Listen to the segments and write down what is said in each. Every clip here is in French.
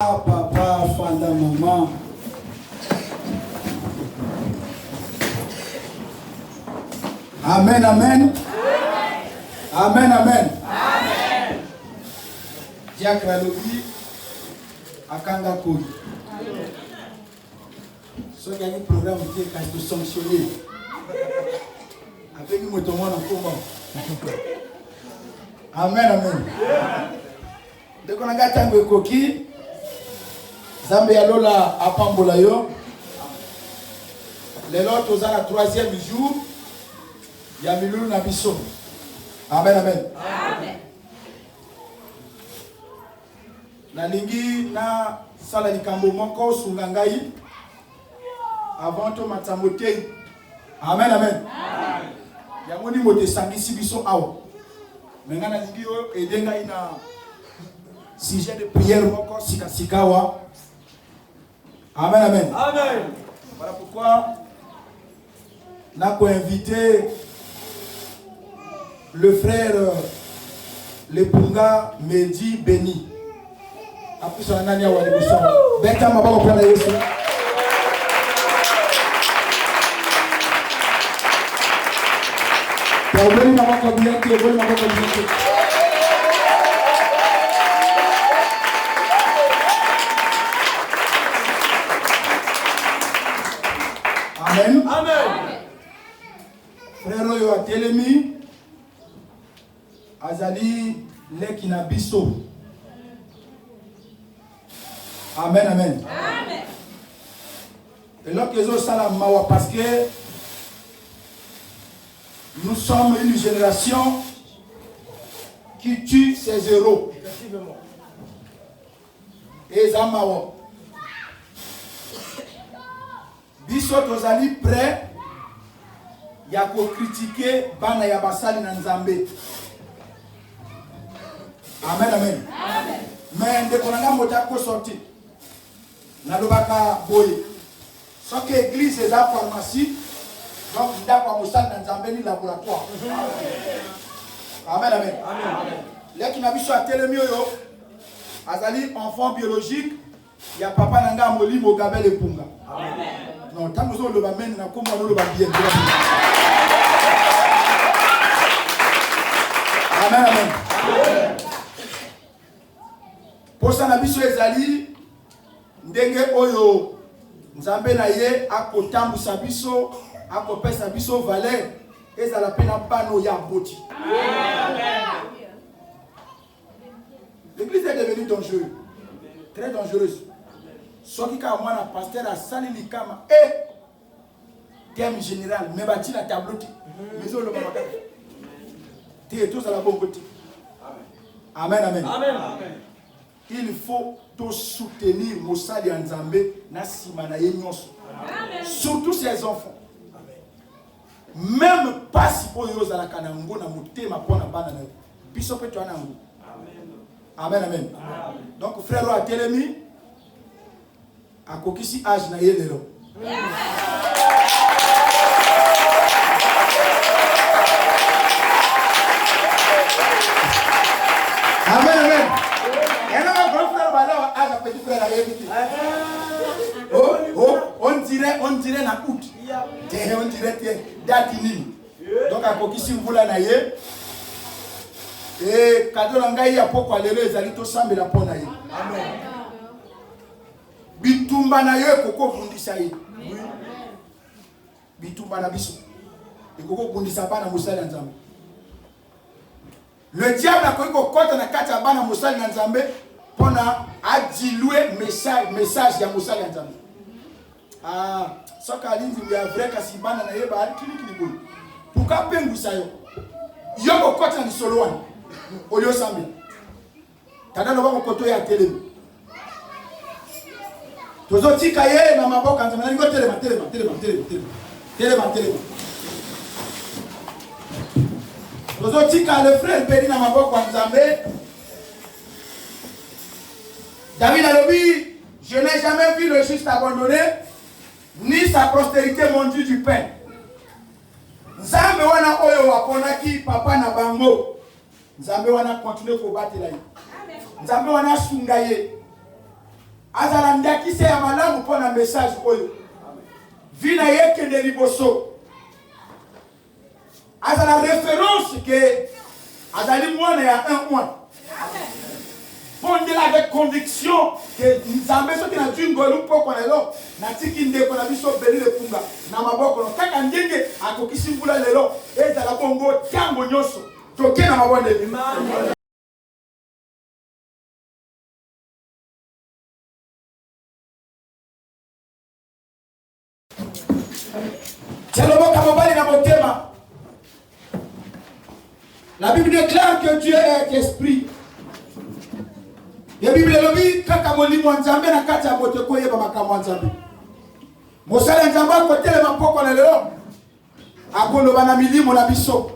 Papa, Fanda, maman. Amen, amen. Amen, amen. Amen. Diacre Alobi, Akanga Koui. Ce qui a un programme qui est sanctionné. Avec nous, nous sommes en combat. Amen, amen. Dès qu'on a gâté un coquille, Zambé Alola à Pambolayo. Les autres, aux la troisième jour, il y a Milou Nabiso. Amen, amen. Amen. La lingi na sala likambo moko sungangai avant to matsamote. Amen, amen. Amen. Yamoni mote sangisi biso awo. Menga na lingi yo edenga ina sujet de prière moko sikawa. Amen, amen. Amen. Voilà pourquoi n'a pas invité le frère Lepunga Medi Beni. Après son année à Walibuson. Beta m'a pas compris la Yesu. Problème m'a pas compris, problème m'a pas compris. Amen. Amen. Frère Oyo a Telemi. Azali Lekina Biso. Amen, amen. Amen. Et là, que ça la mawa parce que nous sommes une génération qui tue ses héros. Effectivement. Et ça mawa. Biso tozali prêt. Ya ko critiquer bana ya basali na Nzambe. Amen, amen. Amen. Mais de konanga mota ko sorti. Na lobaka boye. So que église est la pharmacie. Donc ndako mosali na Nzambe ni laboratoire. Amen, amen. Amen. Leki na biso atelemi oyo azali enfant biologique ya papa nanga moli Mogabel Epunga. Amen. Non, tant que le bamène na comme on le va bien. Amen, amen. Amen. Pour ça na biso ezali ndenge oyo Nzambe na ye akotambusa biso akopesa biso valeur ezala pena bano ya mboti. Amen. L'église est devenue dangereuse, très dangereuse. Soki ka mwana pasteur a sali likama et thème général mais bati la tableau mais on le mama te tous à la bonne côté. Amen, amen. Amen. Il faut tout soutenir Mosali Nzambe na simana ye nyonso. Surtout ses enfants. Même pas si oyo za la kanango na motema pona bana na biso pe to anango. Amen, amen. Donc frère a telemi a kokisi âge na yelelo. Amen, amen. Et non, grand frère Bala a un petit frère à éviter. On dirait na août. On dirait datini. Donc à kokisi mvula na ye. Et cadeau langai ya poko alelo ezali to sambela pona ye. Amen. Bitumba na yo koko bundisa ye. Bitumba na biso. Et koko bundisa bana musali ya Nzambe. Le diable a connu kota na kati ya bana musali ya Nzambe pona a diluer message ya musali ya Nzambe. Ah, soka alinzi ya vrai kasi bana na ye ba kili boy. Puka pengusa yo. Yo kota na solo wana. Oyo sambi. Tada no bako koto ya telemi. Tozo tika ye na maboka Nzambe na ngo telema. Tozo tika le frère Beni na maboka Nzambe. David alobi, je n'ai jamais vu le juste abandonné ni sa postérité manger du pain. Nzambe wana oyo waponaki papa na bango. Nzambe wana continue ko batela ye. Nzambe wana sunga ye. azala ndakise ya malamu pour un message oyo vina yeke de liboso azala référence que azali mwana ya 1 Pondez avec conviction que Nzambe soki na djungolu poko na lelo na tiki ndeko na biso beli le punga na maboko no kaka ndenge akokisi mbula lelo ezala bongo tango nyoso toke na mabonde La Bible déclare que Dieu est esprit. La Bible dit kaka molimo nzambe na kati ya moto ko yeba makambo nzambe. Mosala nzambe côté le mapoko na lelo. Akoloba na milimo na biso.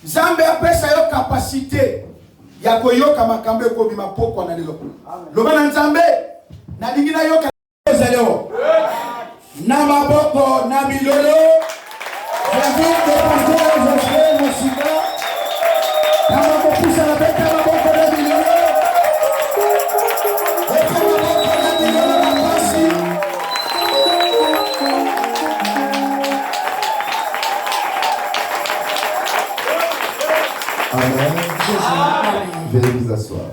Nzambe apesa yo capacité ya koyoka makambo ko bi mapoko na lelo. Loba na nzambe na lingi na yoka lelo. Na maboko na milolo. J'invite le pasteur Josué Mosika. Na maboko sa la bête na maboko na milolo. Amen. Veuillez vous asseoir.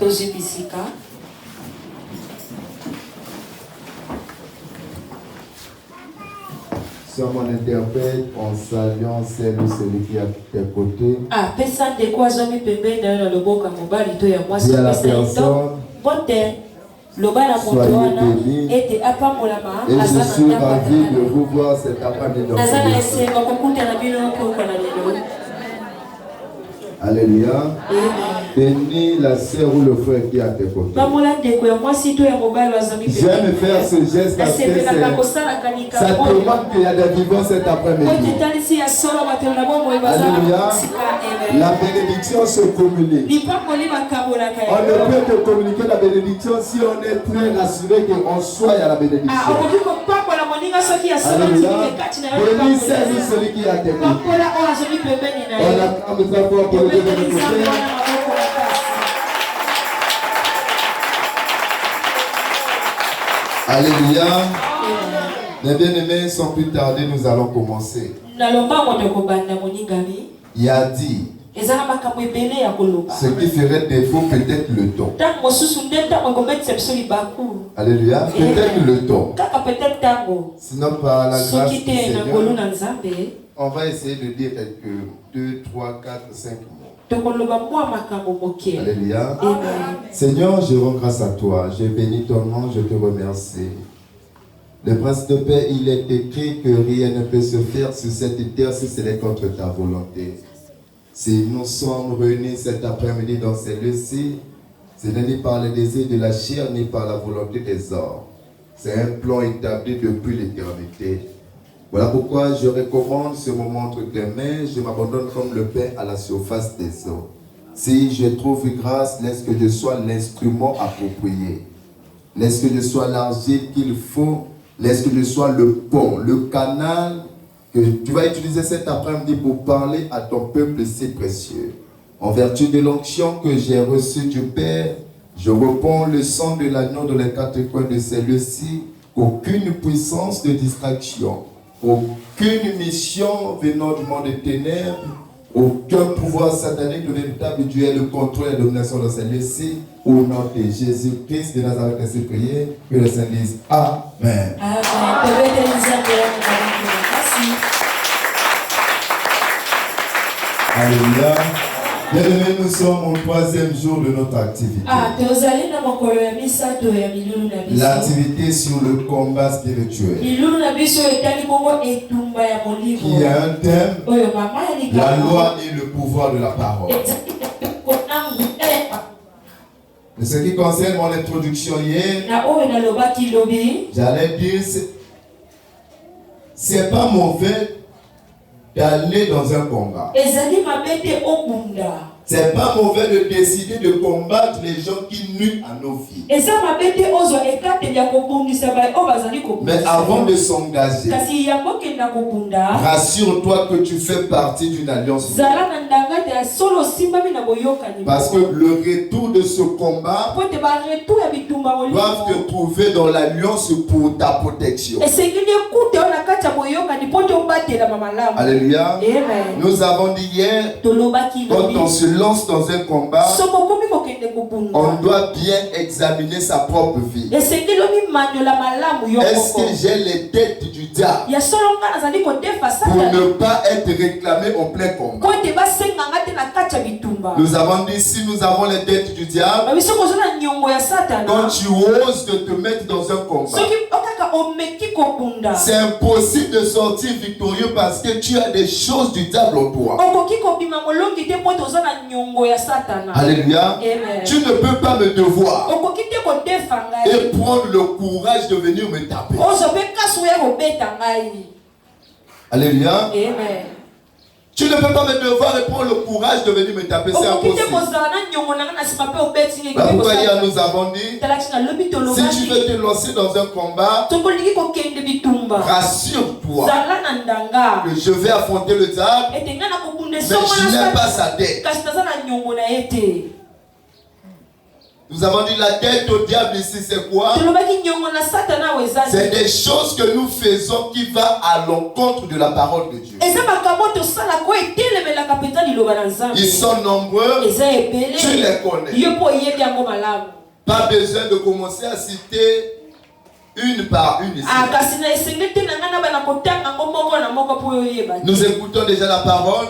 Sur mon interprète, en saluant celle ou celui qui est à tes côtés. Dis à la personne, soyez bénis. Et je suis ravi de vous voir cet après-midi. Alléluia. Bénis la sœur ou le frère qui est à tes côtés. J'aime faire ce geste parce que ça témoigne qu'il y a des vivants cet après-midi. Alléluia. La bénédiction se communique. On ne peut que communiquer la bénédiction si on est très rassuré qu'on soit à la bénédiction. Alléluia. Bénis celle ou celui qui est à tes côtés. On acclame très fort pour le Dieu de nos côtés. Alléluia. Mes bien-aimés, sans plus tarder, nous allons commencer. Il a dit ce qui ferait défaut, peut-être le temps. Alléluia. Peut-être le temps. Sinon, par la grâce du Seigneur, on va essayer de dire quelques 2, 3, 4, 5 mots. Alléluia. Seigneur, je rends grâce à toi. Je bénis ton nom, je te remercie. Le prince de paix, il est écrit que rien ne peut se faire sur cette terre si ce n'est contre ta volonté. Si nous sommes réunis cet après-midi dans ces lieux-ci, ce n'est ni par le désir de la chair, ni par la volonté des hommes. C'est un plan établi depuis l'éternité. Voilà pourquoi je recommande ce moment entre tes mains. Je m'abandonne comme le pain à la surface des eaux. Si je trouve grâce, laisse que je sois l'instrument approprié. Laisse que je sois l'argile qu'il faut. Laisse que je sois le pont, le canal que tu vas utiliser cet après-midi pour parler à ton peuple si précieux. En vertu de l'onction que j'ai reçue du Père, je réponds le sang de l'agneau dans les quatre coins de ces lieux-ci, qu'aucune puissance de distraction, aucune mission venant du monde des ténèbres, aucun pouvoir satanique, le véritable Dieu est le contrôle et la domination dans ces lieux-ci. Au nom de Jésus-Christ de Nazareth, ainsi prié, que le Saint dise Amen. Alléluia. Bien-aimés, nous sommes au 3e jour de notre activité. L'activité sur le combat spirituel. Qui a un thème, la loi et le pouvoir de la parole. De ce qui concerne mon introduction hier, j'allais dire, c'est pas mauvais d'aller dans un combat. C'est pas mauvais de décider de combattre les gens qui nuisent à nos vies. Mais avant de s'engager, rassure-toi que tu fais partie d'une alliance. Parce que le retour de ce combat doit te trouver dans l'alliance pour ta protection. Alléluia. Nous avons dit hier, quand on se lance dans un combat, on doit bien examiner sa propre vie. Est-ce que j'ai les dettes du diable pour ne pas être réclamé en plein combat? Nous avons dit, si nous avons les dettes du diable, quand tu oses de te mettre dans un combat, c'est impossible de sortir victorieux parce que tu as des choses du diable en toi. Alléluia. Tu ne peux pas me devoir et prendre le courage de venir me taper. Alléluia. Amen. Tu ne peux pas me devoir et prendre le courage de venir me taper, c'est impossible. Là pourquoi hier nous avons dit, si tu veux te lancer dans un combat, rassure-toi que je vais affronter le diable, mais je n'ai pas sa dette. Nous avons dit la dette au diable ici, c'est quoi? C'est des choses que nous faisons qui vont à l'encontre de la parole de Dieu. Ils sont nombreux, tu les connais. Pas besoin de commencer à citer une par une ici. Nous écoutons déjà la parole.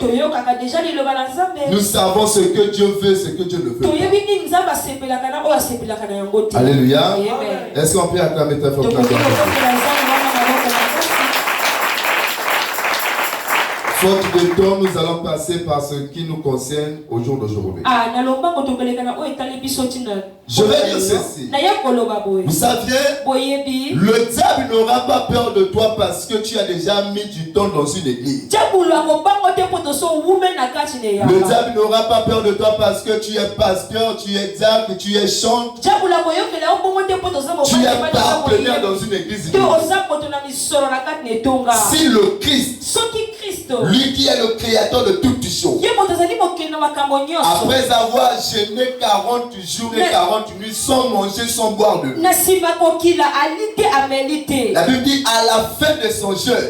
Nous savons ce que Dieu veut, ce que Dieu ne veut pas. Alléluia. Est-ce qu'on peut acclamer très fort? Faute de temps, nous allons passer par ce qui nous concerne au jour d'aujourd'hui. Je vais dire ceci. Vous saviez, le diable n'aura pas peur de toi parce que tu as déjà mis du temps dans une église. Le diable n'aura pas peur de toi parce que tu es pasteur, tu es diacre, tu es chante. Tu es partenaire dans une église. Si le Christ, lui qui est le créateur de toutes choses, après avoir jeûné 40 jours et 40 nuits sans manger, sans boire de l'eau, la Bible dit à la fin de son jeûne,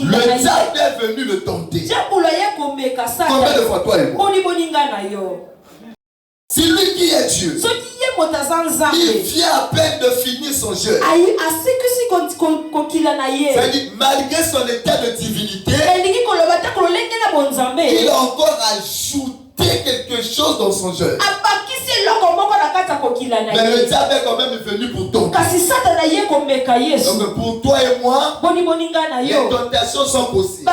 le diable est venu le tenter. Combien de fois toi et moi? C'est lui qui est Dieu. Il vient à peine de finir son jeûne. C'est-à-dire, malgré son état de divinité, il a encore ajouté quelque chose dans son jeûne. Mais le diable est quand même venu pour tenter. Donc pour toi et moi, les tentations sont possibles.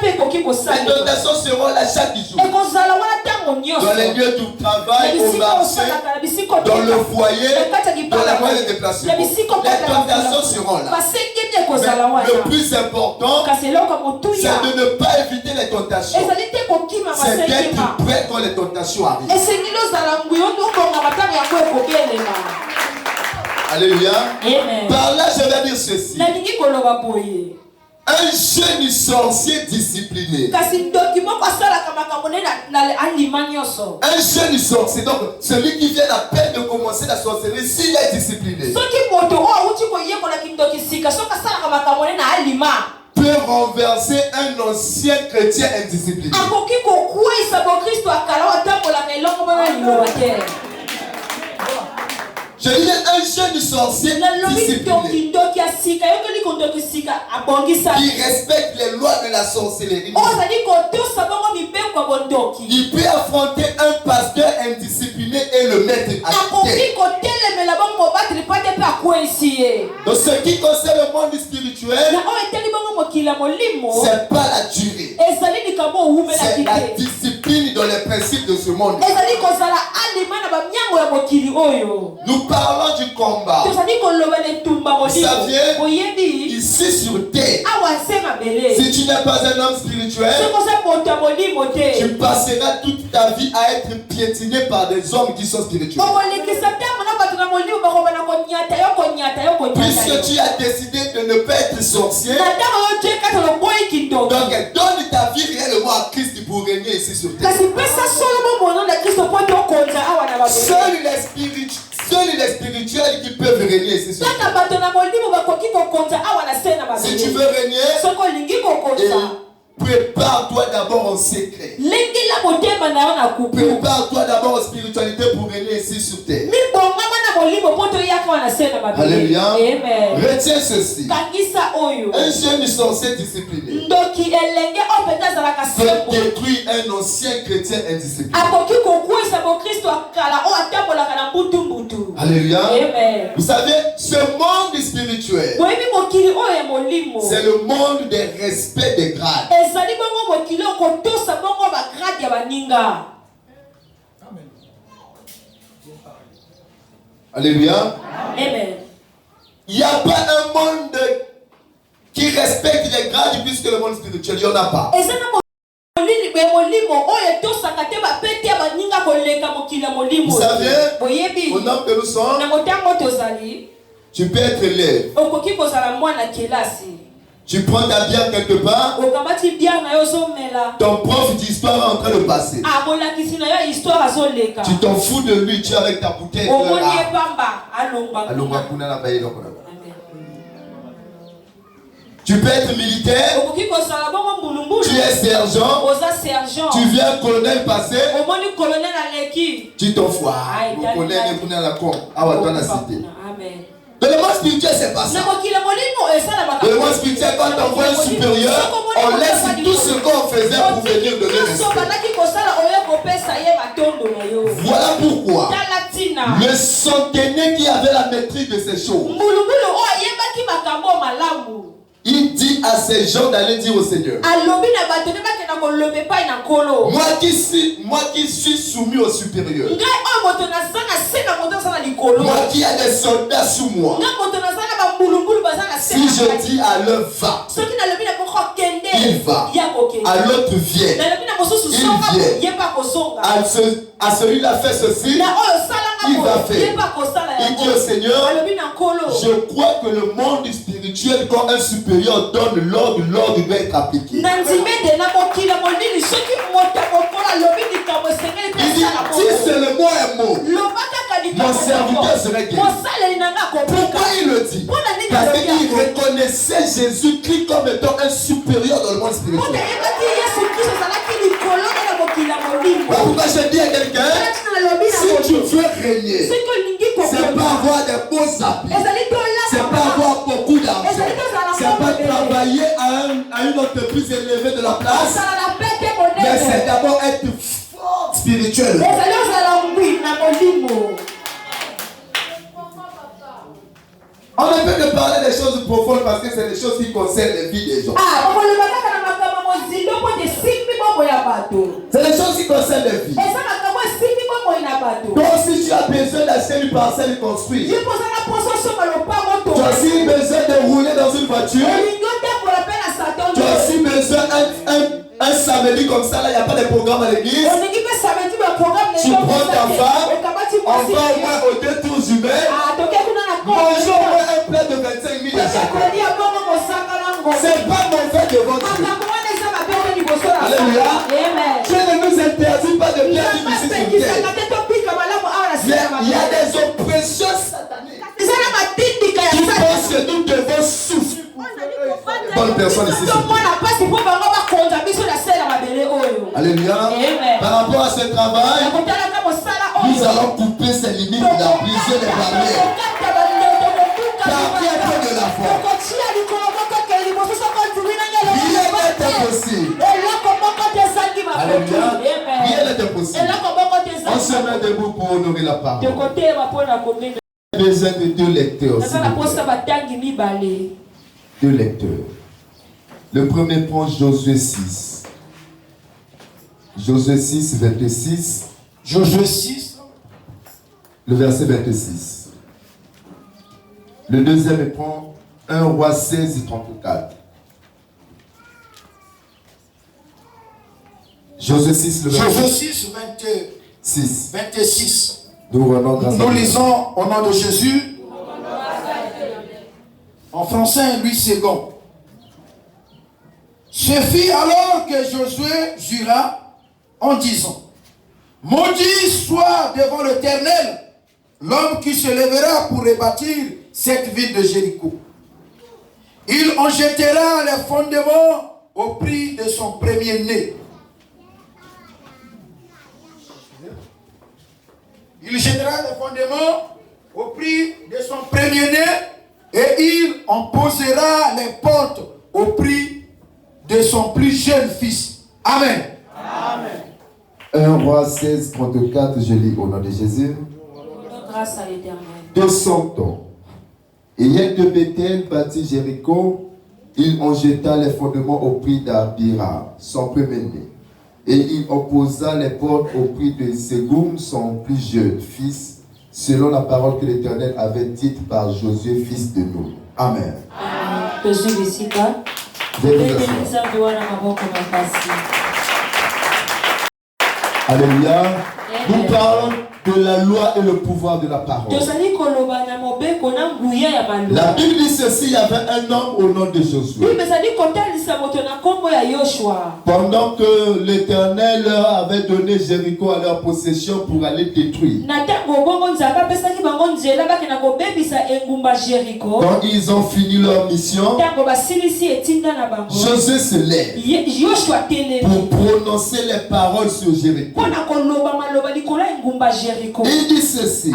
Les tentations seront là chaque jour. Dans les lieux du travail, au marché, dans le foyer, dans la moyenne de déplacement. Les tentations seront là. Mais le plus important, c'est de ne pas éviter les tentations. C'est d'être prêt quand les tentations arrivent. Alléluia. Par là, je vais dire ceci. Un jeune sorcier discipliné. Un jeune sorcier, donc celui qui vient à peine de commencer la sorcellerie, s'il est discipliné, peut renverser un ancien chrétien indiscipliné. Je dis un jeune sorcier discipliné qui respecte les lois de la sorcellerie. Il peut affronter un pasteur indiscipliné et le mettre à terre. Donc ce qui concerne le monde spirituel, c'est pas la durée, c'est la discipline dans les principes de ce monde. Nous parlons du combat. Vous saviez, ici sur terre, si tu n'es pas un homme spirituel, tu passeras toute ta ta vie à être piétinée par des hommes qui sont spirituels. Puisque tu as décidé de ne pas être sorcier, donc donne ta vie réellement à Christ pour régner ici sur terre. Seuls les spirituels qui peuvent régner ici sur terre. Si tu veux régner, prépare-toi d'abord en secret. Prépare-toi d'abord en spiritualité pour régner ici sur terre. Alléluia. Retiens ceci. Un jeune sorcier discipliné peut détruire un ancien chrétien indiscipliné. Alléluia. Vous savez, ce monde spirituel, c'est le monde des respects des grades. Alléluia. Amen. Il n'y a pas un monde qui respecte les grades puisque le monde spirituel, il n'y en a pas. Vous savez, au nom que nous sommes, tu peux être élève. Tu prends ta bière quelque part, ton prof d'histoire est en train de passer. Tu t'en fous de lui, tu es avec ta bouteille. Tu peux être militaire, tu es sergent, tu viens colonel passé, tu t'en fous. Dans le monde spirituel, c'est pas ça. Dans le monde spirituel, quand on voit un supérieur, on laisse tout ce qu'on faisait pour venir donner respect. Voilà pourquoi le centenaire qui avait la maîtrise de ces choses, il dit à ces gens d'aller dire au Seigneur, moi qui suis soumis au supérieur, moi qui ai des soldats sous moi, si je dis à l'un va, il va, à l'autre vient, il vient, à celui-là fait ceci, il va faire. Il dit au Seigneur, je crois que le monde spirituel, quand un supérieur donne l'ordre, l'ordre doit être appliqué. Il dit, si seulement un mot, mon serviteur serait guéri. Pourquoi il le dit? Parce qu'il reconnaissait Jésus-Christ comme étant un supérieur dans le monde spirituel. Pourquoi je dis à quelqu'un, si tu veux régner, c'est pas avoir des beaux habits, c'est pas avoir beaucoup d'argent, c'est pas travailler à une entreprise élevée de la place, mais c'est d'abord être fort spirituellement. On ne peut que parler des choses profondes parce que c'est des choses qui concernent les vies des gens. C'est des choses qui concernent les vies. Donc si tu as besoin d'acheter une parcelle construite, tu as aussi besoin de rouler dans une voiture, tu as aussi besoin un samedi comme ça, là il n'y a pas de programme à l'église. Tu prends ta femme, on va au moins aux 2 tours humains, mange au moins un plat de 25 000 à chaque fois. C'est pas mauvais devant Dieu. Alléluia. Dieu ne nous interdit pas de bien vivre ici sur terre. Il y a des oppressions sataniques qui pensent que nous devons souffrir. Bonne personne ici sur terre. Alléluia. Par rapport à ce travail, nous allons couper ces limites, briser les barrières. Car il y a peu de la foi. Rien n'est impossible. Alléluia. Rien n'est impossible. On se met debout pour honorer la parole. Il y a besoin de 2 lecteurs. 2 lecteurs. Le premier prend Josué 6. Josué 6, 26. Josué 6. Le verset 26. Le deuxième prend 1 Roi 16, 34. Josué 6, le verset. Josué 6, 26. Nous lisons au nom de Jésus. En français, Louis II. Ce fut alors que Josué jura en disant: maudit soit devant l'Éternel l'homme qui se lèvera pour rebâtir cette ville de Jéricho. Il en jettera les fondements au prix de son premier-né. Il jettera les fondements au prix de son premier-né et il en posera les portes au prix de son plus jeune fils. Amen. Amen. 1 Roi 16, 34, je lis au nom de Jésus. Grâce à l'Éternel. De son temps, ayant de Bethel bâti Jéricho, il en jeta les fondements au prix d'Abira, son premier-né. Et il opposa les portes au prix de Ségoum, son plus jeune fils, selon la parole que l'Éternel avait dite par Josué, fils de Nun. Amen. Alléluia. Nous parlons de la loi et le pouvoir de la parole. La Bible dit ceci, il y avait un homme au nom de Josué. Pendant que l'Éternel leur avait donné Jéricho à leur possession pour aller détruire. Quand ils ont fini leur mission, Josué se lève pour prononcer les paroles sur Jéricho. Il dit ceci: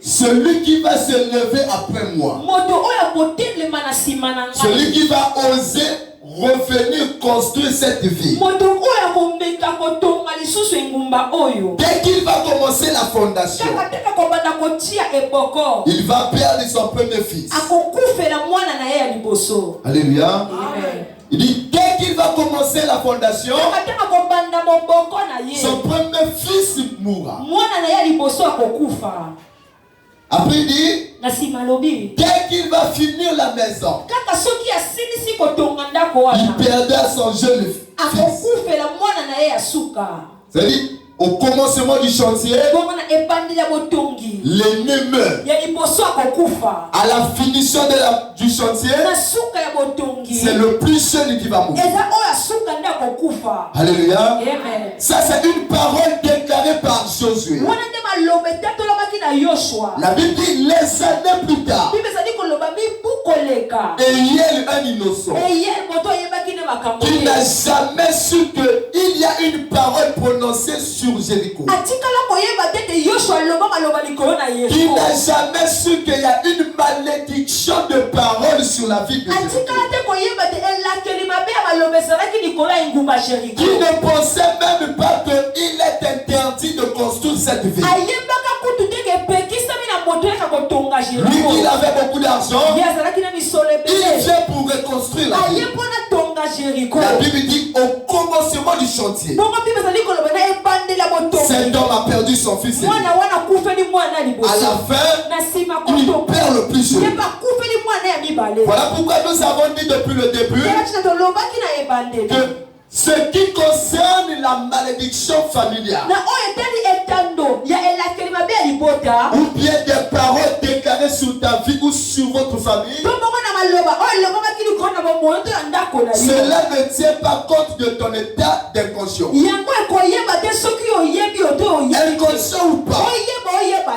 celui qui va se lever après moi, celui qui va oser revenir construire cette ville, dès qu'il va commencer la fondation, il va perdre son premier fils. Alléluia. Il dit, dès qu'il va commencer la fondation, son premier fils mourra. Après il dit, dès qu'il va finir la maison, il perdra son jeune fils. C'est-à-dire, au commencement du chantier, l'aîné meurt. À la finition du chantier, c'est le plus jeune qui va mourir. Alléluia. Ça, c'est une parole déclarée par Josué. La Bible dit les années plus tard, Eliel, un innocent, qui n'a jamais su qu'il y a une parole prononcée sur Jéricho, qui n'a jamais su qu'il y a une malédiction de parole sur la vie de Jéricho, qui ne pensait même pas qu'il est interdit de construire cette ville. Lui, il avait beaucoup d'argent, il vient pour reconstruire la ville. La Bible dit au commencement du chantier, cet homme a perdu son fils. À la fin, il perd le plus jeune. Voilà pourquoi nous avons dit depuis le début que ce qui concerne la malédiction familiale, ou bien des paroles déclarées sur ta vie ou sur votre famille, cela ne tient pas compte de ton état d'inconscient. Inconscient ou pas,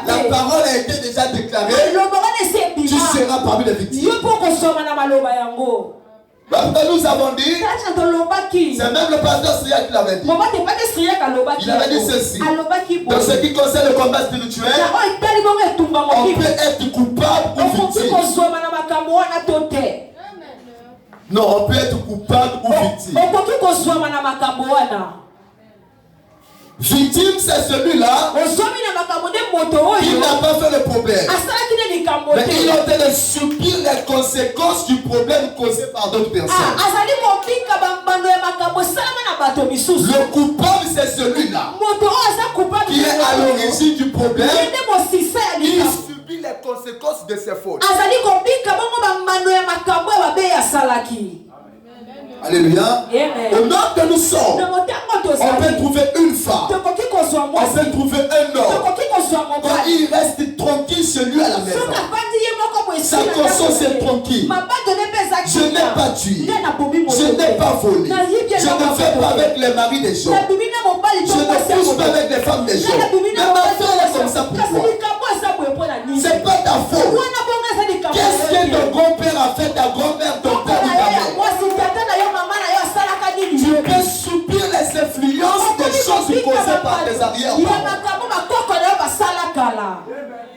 la parole a été déjà déclarée, tu seras parmi les victimes. Nous avons dit, c'est même le pasteur Sria qui l'avait dit. Il avait dit ceci: dans ce qui concerne le combat spirituel, on peut être coupable ou victime. Non, on peut être coupable ou victime. Victime, c'est celui-là qui n'a pas fait le problème, mais il est en train de subir les conséquences du problème causé par d'autres personnes. Le coupable, c'est celui-là qui est à l'origine du problème. Il subit les conséquences de ses fautes. Alléluia. Au nord que nous sommes, on peut trouver une femme, on peut trouver un homme. Quand il reste tranquille chez lui à la maison, sa conscience est tranquille. Je n'ai pas tué, je n'ai pas volé, je ne fais pas avec les maris des gens, je ne couche pas avec les femmes des gens. Mais ma femme est comme ça, pourquoi? C'est pas ta faute. Qu'est-ce que ton grand-père a fait, ta grand-mère, ton père, ta mère? Tu peux subir les influences des choses causées par tes arrière-parents.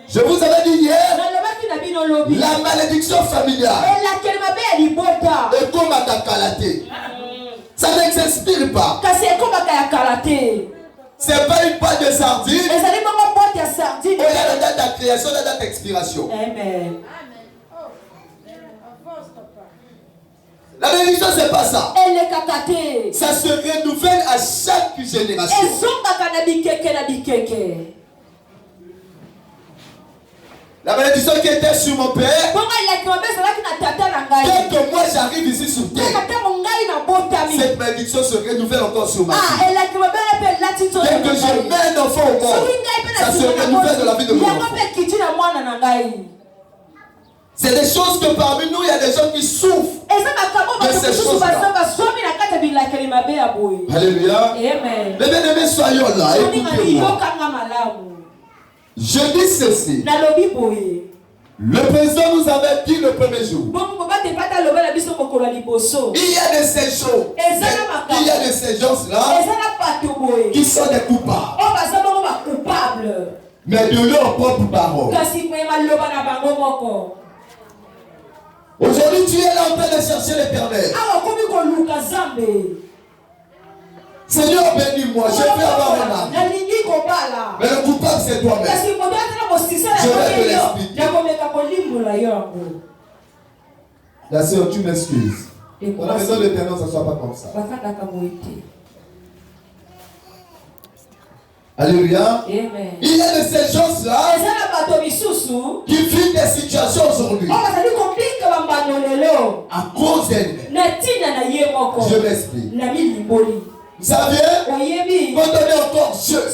Je vous avais dit hier, la malédiction familiale est comme à Kalaté. Ça ne s'inspire pas. C'est pas une pâte de sardines. Il y a la date de création, la date d'expiration. Amen. La malédiction, c'est pas ça. Ça se renouvelle à chaque génération. La malédiction qui était sur mon père, dès que moi j'arrive ici sur terre, cette malédiction se renouvelle encore sur ma vie. Dès que je mets un enfant au monde, ça se renouvelle de la vie de mon enfant. C'est des choses que parmi nous, il y a des gens qui souffrent de ces choses-là. Alléluia. Les bien-aimés, soyons là. Écoutez-moi. Je dis ceci. Le président nous avait dit le premier jour. Il y a de ces choses. Il y a de ces gens-là qui sont des coupables. Mais de leur propre parole. Aujourd'hui, tu es là en train de chercher l'Éternel. Seigneur, bénis-moi, je vais avoir un âme. Mais le coupable, c'est toi-même. Je vais te l'expliquer. La sœur, tu m'excuses. Dans la maison de l'Éternel, ça ne soit pas comme ça. Alléluia. Amen. Il y a de ces gens-là qui vivent des situations aujourd'hui à cause d'elles-mêmes. Je m'explique. Vous savez, quand on est encore jeune,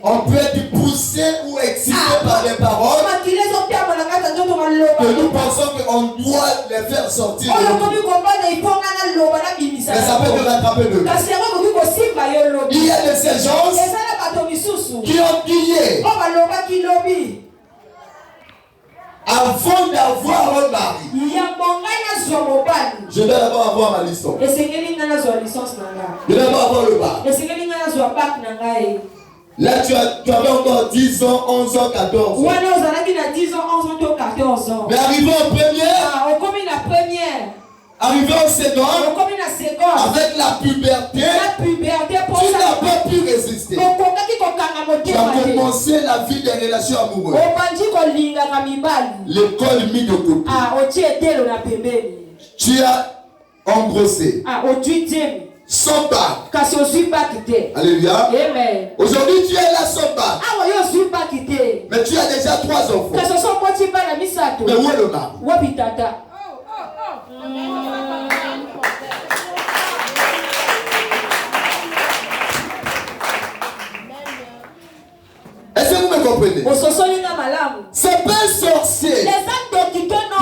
on peut être poussé ou excité par les paroles que nous pensons qu'on doit les faire sortir de nous. Mais ça peut te rattraper de nous. Il y a de ces gens qui ont crié avant d'avoir un mari. Je vais d'abord avoir ma licence. Je vais d'abord avoir le bac. Là, tu avais encore 10 ans, 11 ans, 14 ans. Mais arrivé en première, arrivé en seconde, avec la puberté, tu n'as pas pu résister. Tu as commencé la vie des relations amoureuses. L'école mise de côté. Tu as engrossé. Sans bac. Alléluia. Aujourd'hui, tu es là sans bac. Mais tu as déjà 3 enfants. Mais où est le mari? Est-ce que vous me comprenez? C'est pas un sorcier.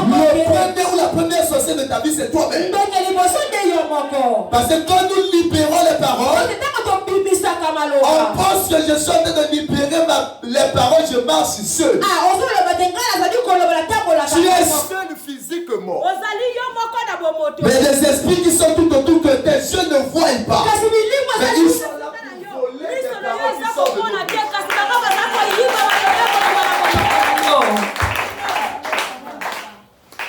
Le premier ou la première sorcière de ta vie, c'est toi-même. Parce que quand nous libérons les paroles, on pense que je suis en train de libérer les paroles, je marche seul. Tu es seul physiquement. Mais les esprits qui sont tout autour que tes yeux ne voient pas. Mais ils sont là pour voler les paroles qui sont de nous.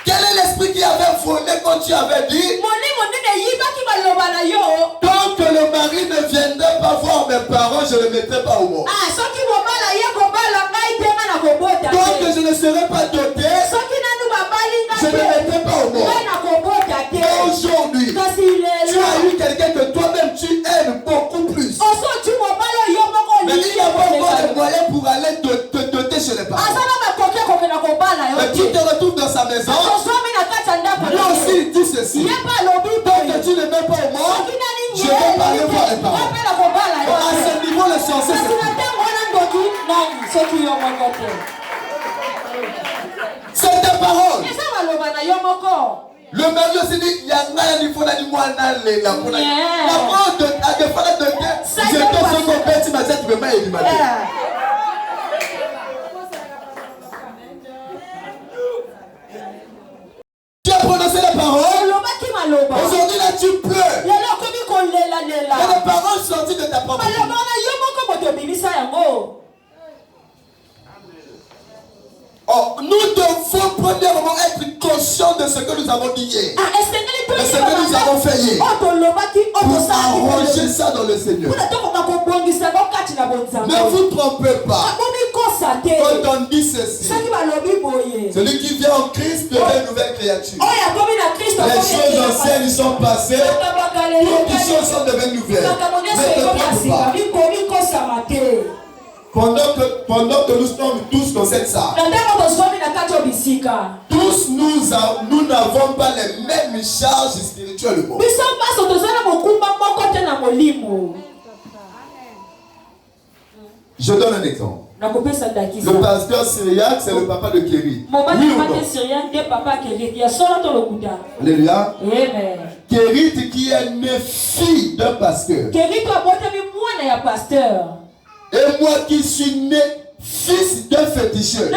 Quel est l'esprit qui avait volé quand tu avais dit tant que le mari ne viendrait pas voir mes parents, je ne le mettrai pas au monde. Tant que je ne serai pas doté, je ne le mettrai pas au monde. Mais aujourd'hui, tu as eu quelqu'un que toi-même tu aimes beaucoup plus. Mais il n'y a pas encore de moyens pour aller te doter chez les parents. Mais tu te retrouves dans sa maison. Là aussi, il dit ceci. Tant censé se c'est ta parole. Le mari aussi dit, il y a un niveau là du mois d'aller là pour la parole de à des fois de je te sens qu'on pète ma tête me met matin. Tu as prononcé la parole. Aujourd'hui là tu pleures. Il y a des paroles sorties de ta propre bouche. Oh, nous devons premièrement être conscients de ce que nous avons dit hier. De ce que nous avons fait hier. Pour arranger ça dans le Seigneur. Ne vous trompez pas. Quand on dit ceci, celui qui vient en Christ devient une nouvelle créature. Les choses anciennes sont passées. Toutes les choses sont devenues nouvelles. Ne te trompe pas. Pendant que nous sommes tous dans cette salle, tous nous n'avons pas les mêmes charges spirituelles. Je donne un exemple. Le pasteur syriaque, c'est le papa de Kéry. Alléluia. Kéry qui est une fille d'un pasteur. Et moi qui suis né fils d'un féticheur.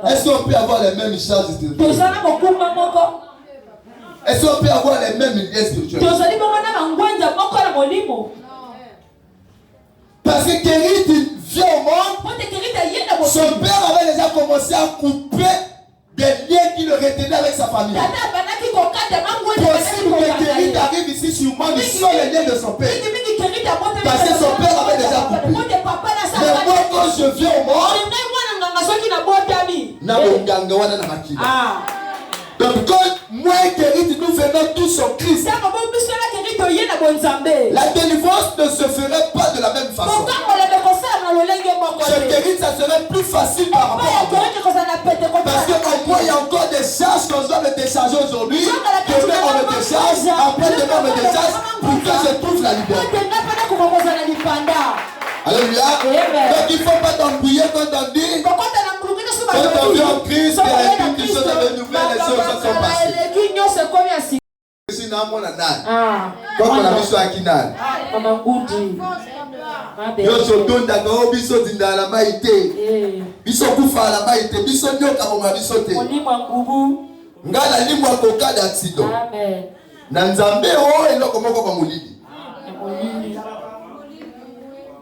Est-ce qu'on peut avoir les mêmes charges spirituelles? Est-ce qu'on peut avoir les mêmes idées spirituelles? Parce que Kéry vient au monde, son père avait déjà commencé à couper des liens qui le retenaient avec sa famille. Possible que Kéry arrive ici sur le monde sans les liens de son père. Parce que son père avait déjà coupé. Mais moi quand je viens au monde, donc quand moi et Kéry nous venons tous en Christ, la délivrance ne se ferait pas de la même façon. Chez Kéry, ça serait plus facile par rapport à moi. Parce qu'en moi, il y a encore des charges qu'on doit me décharger aujourd'hui. Demain, on me décharge. Après, demain, on me décharge. Pour que je trouve la liberté. Alléluia. Donc, il ne faut pas t'embrouiller quand on dit. Quand on vient en Christ, toutes les choses sont nouvelles, les choses sont passées. Je suis dans mon âne. Quand on a vu sur Akinan. Yoso donda ko biso dinda la maite. Biso kufa la maite. Biso nyoka mo biso te. Ngala limwa ko kada accident. Amen. Na nzambe o eloko moko ba mulidi.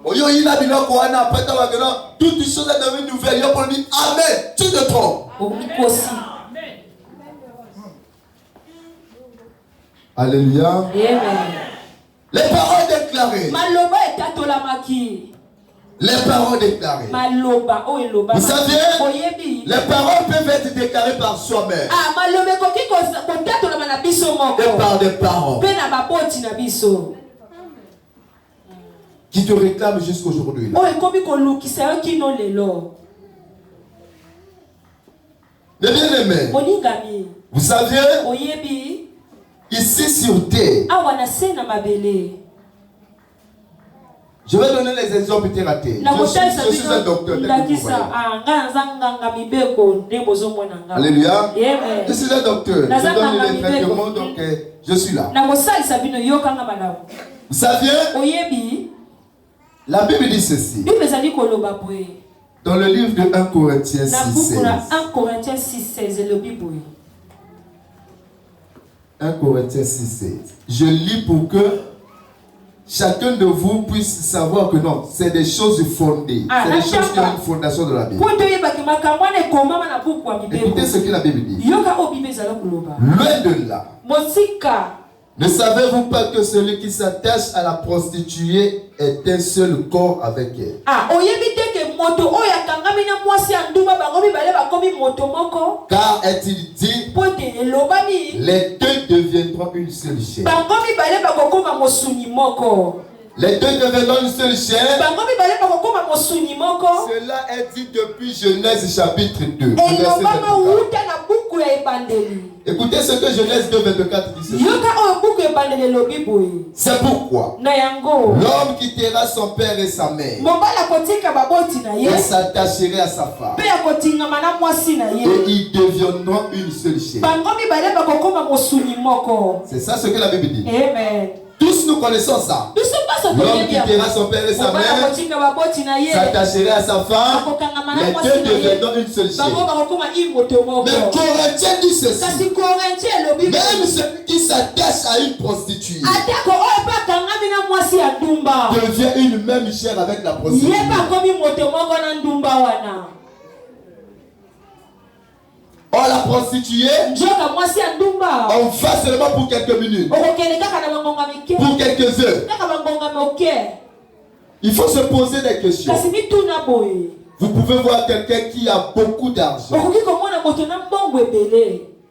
Oyo ina biloko wana pata wa gena toutes les choses devenues nouvelles. Yo pour dire amen. Tu te trompes. Alléluia. Amen. Les paroles déclarées. Les paroles déclarées. Vous savez, les paroles peuvent être déclarées par soi-même. Et par des paroles qui te réclament jusqu'aujourd'hui. Les bien-aimés, vous savez, ici sur terre, je vais donner les exemples terre à terre. Je suis un docteur. Alléluia. Je suis un docteur. Je donne les traitements, donc je suis là. Vous savez, la Bible dit ceci. Dans le livre de 1 Corinthiens 6:16. 1 Corinthiens 6:16, le Bible. 1 Corinthiens 6:16. Je lis pour que chacun de vous puisse savoir que non, c'est des choses fondées. C'est des choses qui ont une fondation de la Bible. Écoutez ce que la Bible dit. Loin de là. Ne savez-vous pas que celui qui s'attache à la prostituée est un seul corps avec elle? Car est-il dit, les deux deviendront une seule chair. Les deux deviendront une seule chair. Cela est dit depuis Genèse chapitre 2. Écoutez ce que Genèse 2, 24 dit. C'est pourquoi l'homme quittera son père et sa mère et s'attacherait à sa femme. Et ils deviendront une seule chair. C'est ça ce que la Bible dit. Amen. Tous nous connaissons ça. L'homme quittera son père et sa mère, s'attacherait à sa femme, les deux deviendront une seule chair. Mais Corinthiens dit ceci. Même celui qui s'attache à une prostituée devient une même chair avec la prostituée. Or la prostituée, on va seulement pour quelques minutes, pour quelques heures. Il faut se poser des questions. Vous pouvez voir quelqu'un qui a beaucoup d'argent,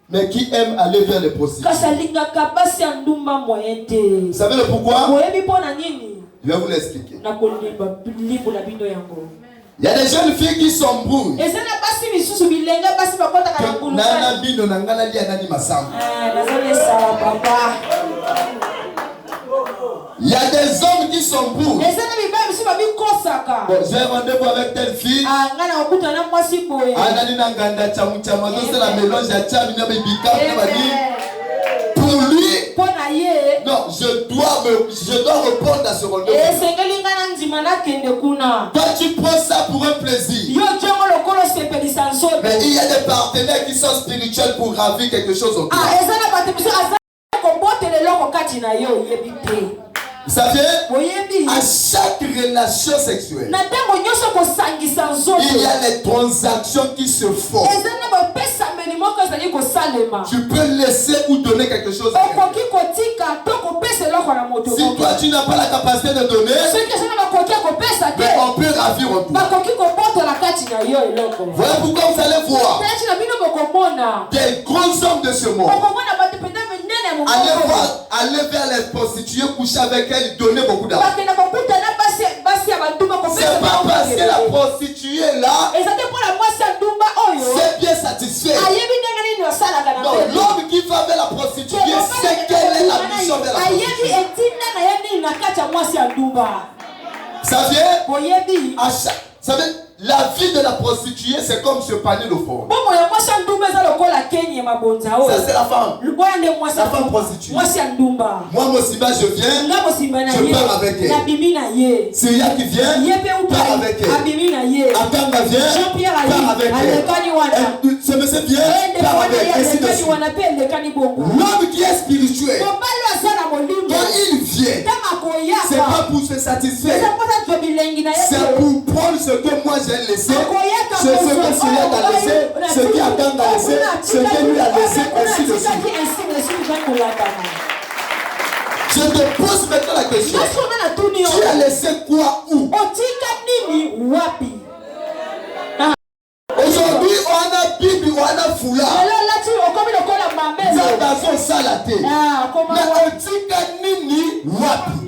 mais qui aime aller vers les prostituées. Vous savez le pourquoi? Je vais vous l'expliquer. Il y a des jeunes filles qui s'embrouillent. Il y a des hommes qui s'embrouillent. Bon, j'ai rendez-vous avec telle fille. Pour lui, non, je dois répondre à ce rendez-vous. Toi, tu prends ça pour un plaisir. Mais il y a des partenaires qui sont spirituels pour ravir quelque chose au cœur. Vous savez, à chaque relation sexuelle, il y a les transactions qui se font. Tu peux laisser ou donner quelque chose à quelqu'un. Si toi tu n'as pas la capacité de donner, mais on peut ravir en tout. Voilà pourquoi vous allez voir des grands hommes de ce monde aller vers les prostituées, coucher avec elles, donner beaucoup d'argent. C'est pas parce que la prostituée là c'est bien satisfait. Non, l'homme qui va vers la prostituée sait quelle est la mission de la prostituée. Ça vient à chaque... Vous savez, la vie de la prostituée, c'est comme ce panier de fond. Ça, c'est la femme. La femme prostituée. Moi, Mosiba, je viens, je pars avec elle. Syria qui vient, part avec elle. Akanga vient, part avec elle. Ce monsieur vient, part avec elle. Ainsi de suite. L'homme qui est spirituel, quand il vient, c'est pas pour se satisfaire. C'est pour prendre ce que moi j'ai laissé, ce que Syria a laissé, ce qui Akanga a laissé, ce que lui a laissé, ainsi de suite. Je te pose maintenant la question. Tu as laissé quoi où? Aujourd'hui, on a Bible, on a foulard. Nous salaté. Mais on dit que nini wapi.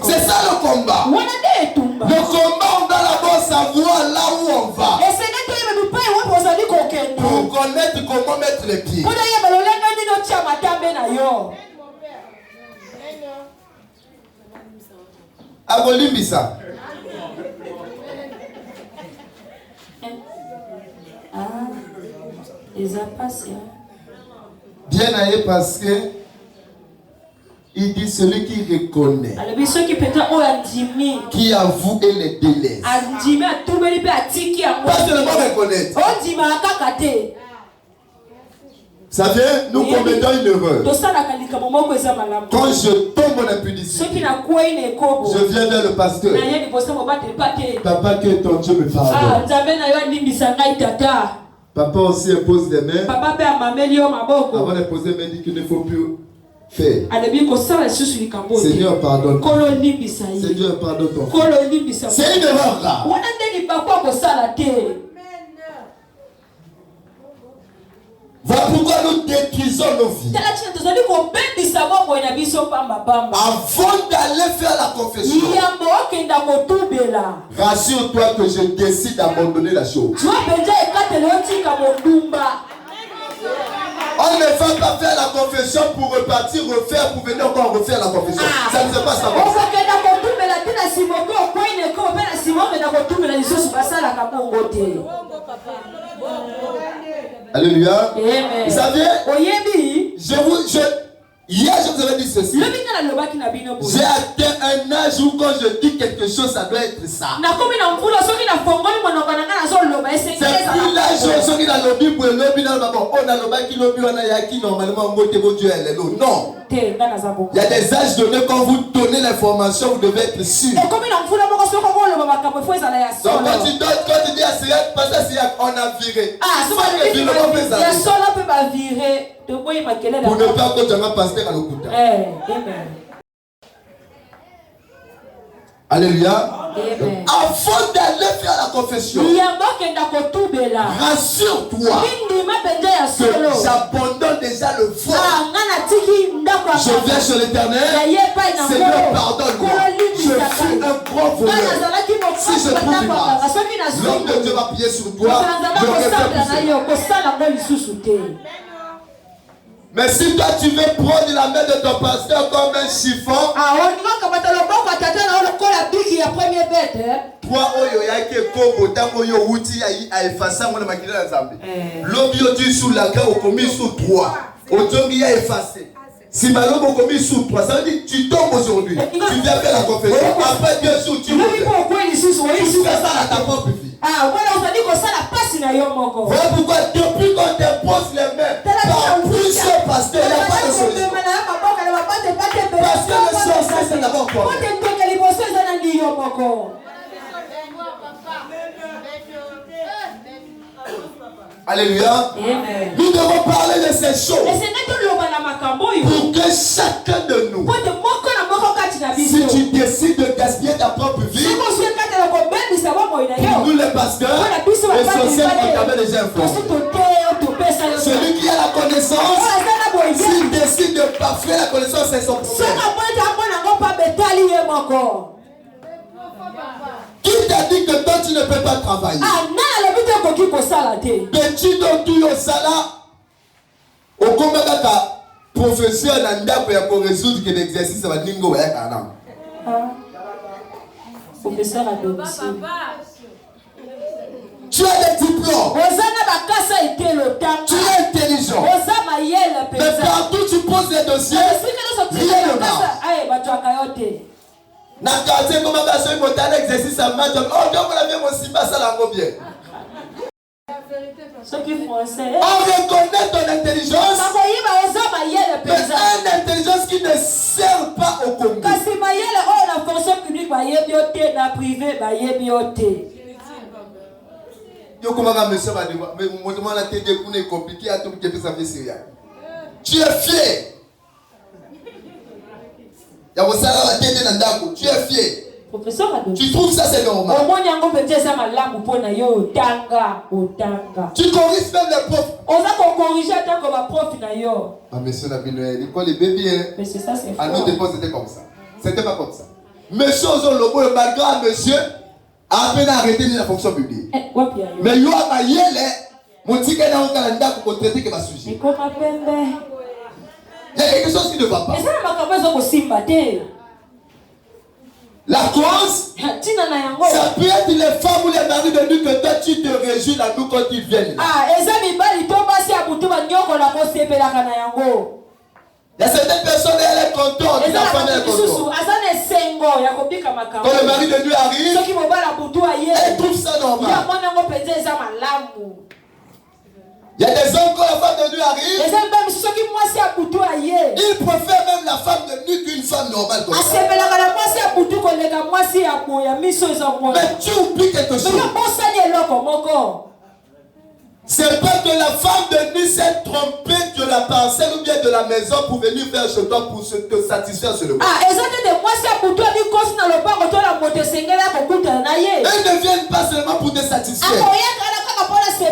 C'est ça le combat. Le combat, on doit d'abord savoir là où on va. Pour connaître comment mettre les pieds. Abolimbisa. Bien aillé parce que il dit celui qui reconnaît, qui avoue et les délaisse. Pas seulement reconnaître. Ça vient, nous commettons une erreur. Quand je tombe en impudicité, je viens vers le pasteur. Papa, que ton Dieu me pardonne. Papa aussi impose les mains. Avant de poser les mains, il dit qu'il ne faut plus faire. Seigneur, pardonne. Seigneur, pardonne ton fils. C'est une erreur là. Voilà pourquoi nous détruisons nos vies, avant d'aller faire la confession, rassure-toi que je décide d'abandonner la chose. On ne va pas faire la confession pour repartir, refaire, pour venir encore refaire la confession. Ça ne se passe pas comme ça. Alléluia. Vous savez, hier je vous avais dit ceci. J'ai atteint un âge où quand je dis quelque chose, ça doit être ça. C'est plus l'âge où on a lobby pour le lobby dans le on a le lobby qui lobby, on a yaki normalement on mote mon Dieu elle non. Il y a des âges donnés quand vous donnez l'information, vous devez être sûr. Donc quand tu dis à Syriac, parce que Syriac, on a viré. Pour ne pas que tu aies pasteur à l'Okuta. Alléluia. Avant d'aller faire la confession, rassure-toi que j'abandonne déjà le faux. Je viens chez l'Éternel. Seigneur, pardonne-moi. Je suis un grand voleur. Si je trouve grâce, l'homme de Dieu va prier sur toi. Je mais si toi tu veux prendre la main de ton pasteur comme un chiffon, toi oyo yake kobo tango yo wuti a effacer mon makila na Nzambe. L'homme tu sous la carte au commis sous toi. Otongi a effacé. Si malheur au commis sous toi, ça veut dire tu tombes aujourd'hui. Tu viens faire la confession. Après Dieu sous tu. Tu fais ça à ta propre vie. Voilà pourquoi depuis qu'on dépose les mains par plusieurs pasteurs, il n'y a pas de solution. Parce que le sorcier c'est d'abord toi. Alléluia. Nous devons parler de ces choses pour que chacun de nous, si tu décides de gaspiller ta propre vie, pour nous les pasteurs, les sorciers ont déjà influencé. Celui qui a la connaissance, s'il décide de ne pas faire la connaissance, c'est son problème. Qui t'a dit que toi tu ne peux pas travailler? Petit dans tout le salaire, au combat de professeur Nanda pour résoudre que l'exercice va ningo ya kana. Professeur à domicile. Tu as des diplômes. Tu es intelligent. Mais partout tu poses des dossiers, rien ne marche. Na quartier comment ça se monter l'exercice à match. Oh, donc on a bien mon simba ça la bien. On reconnaît ton intelligence, mais une intelligence qui ne sert pas au Congo. Yo comment monsieur va dire mais moi la tête est compliqué à tout que ça fait sérieux. Tu es fier. Tu es fier. Tu trouves ça c'est normal. Tu corriges même les profs. Ah monsieur Nabino, l'école est bébé. Mais c'est ça c'est. À notre époque c'était comme ça. C'était pas comme ça. Monsieur Ozolobo le malgré monsieur a peine arrêté la fonction publique. Mais yo a yele mon ticket dans le calendrier pour traiter que ma sujet. Il y a quelque chose qui ne va pas. La cause, ça peut être les femmes ou les maris de nous que toi tu te réjouis à nous quand ils viennent. Il y a certaines personnes, elle est contente, la femme est contente. Quand le mari de nous arrive, elle trouve ça normal. Il y a des hommes quand la femme de Dieu arrive, ils préfèrent même la femme de Dieu qu'une femme normale. Mais tu oublies quelque chose. C'est pas que la femme de Dieu s'est trompée de la parcelle ou bien de la maison pour venir faire chez toi pour te satisfaire sur le monde. Elles ne viennent pas seulement pour te satisfaire.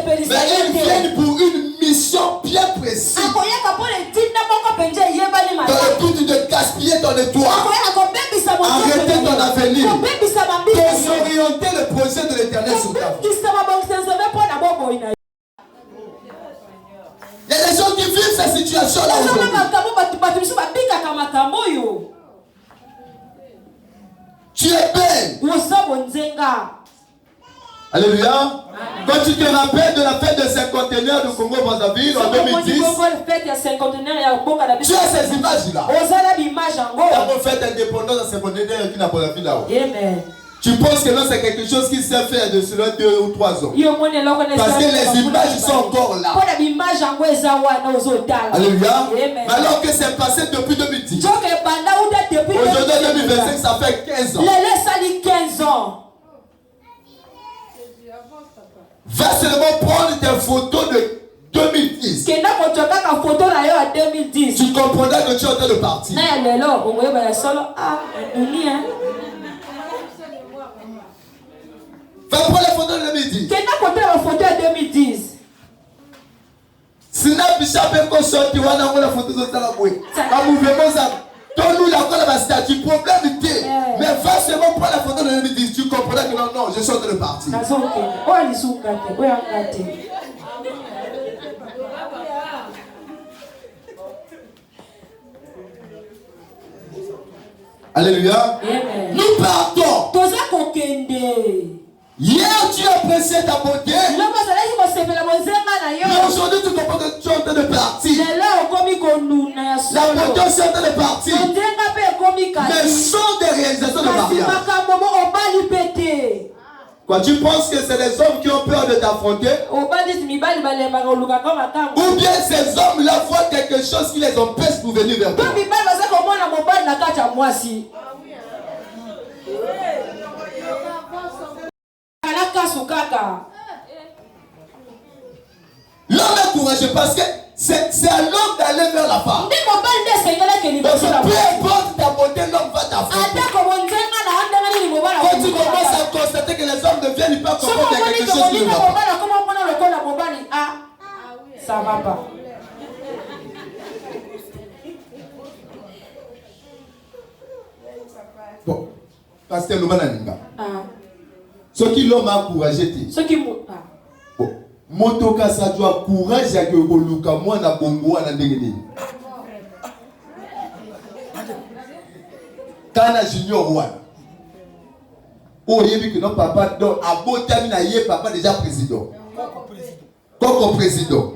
Mais ils viennent pour une mission bien précise. Dans le but de gaspiller ton étoile, arrêter ton avenir, désorienter le projet de l'Éternel sur ta vie. Il y a des gens qui vivent cette situation-là aujourd'hui. Tu es belle. Alléluia. Quand tu te rappelles de la fête de cinquantenaire de Congo-Brazzaville en 2010, tu as ces images-là. La fête indépendance de cinquantenaire qui n'a pas la vie là-haut. Tu penses que non, c'est quelque chose qui s'est fait de cela 2 ou 3 ans. Parce que les images sont encore là. Alléluia. Alors que c'est passé depuis 2010. Aujourd'hui, 2025, ça fait 15 ans. 15 ans. Va seulement prendre tes photos de 2010. Tu comprendras que tu es en train de partir. Va prendre les photos de 2010. Snap chape ko sorti wana ngona photo zo tala boy. Ba mouvement ça. Donne-nous la colle à statut problème de mais va seulement prendre la photo de 2010. Tu comprends que non, je suis en train de partir. Alléluia. Nous partons. Hier tu as apprécié ta beauté. Mais aujourd'hui tu comprends que tu es en train de partir. La beauté est en train de partir. Mais sans des réalisations de mariage. Quoi, tu penses que c'est les hommes qui ont peur de t'affronter? Ou bien ces hommes-là voient quelque chose qui les empêche pour venir vers toi? L'homme est courageux parce que c'est à l'homme d'aller vers la femme. Donc peu importe ta beauté, l'homme va t'affronter. Quand tu commences à constater que les hommes ne viennent pas comprendre quelque chose qui ne va pas. Ça va pas. Bon, pasteur Loubananinga. Ce qui l'homme a encouragé. Ce qui bon, motoka ça doit courage à que Luka moi na bongo na ndengeni. Kana junior one. Oh yebi que non papa donc abotami na ye papa déjà président. Koko président.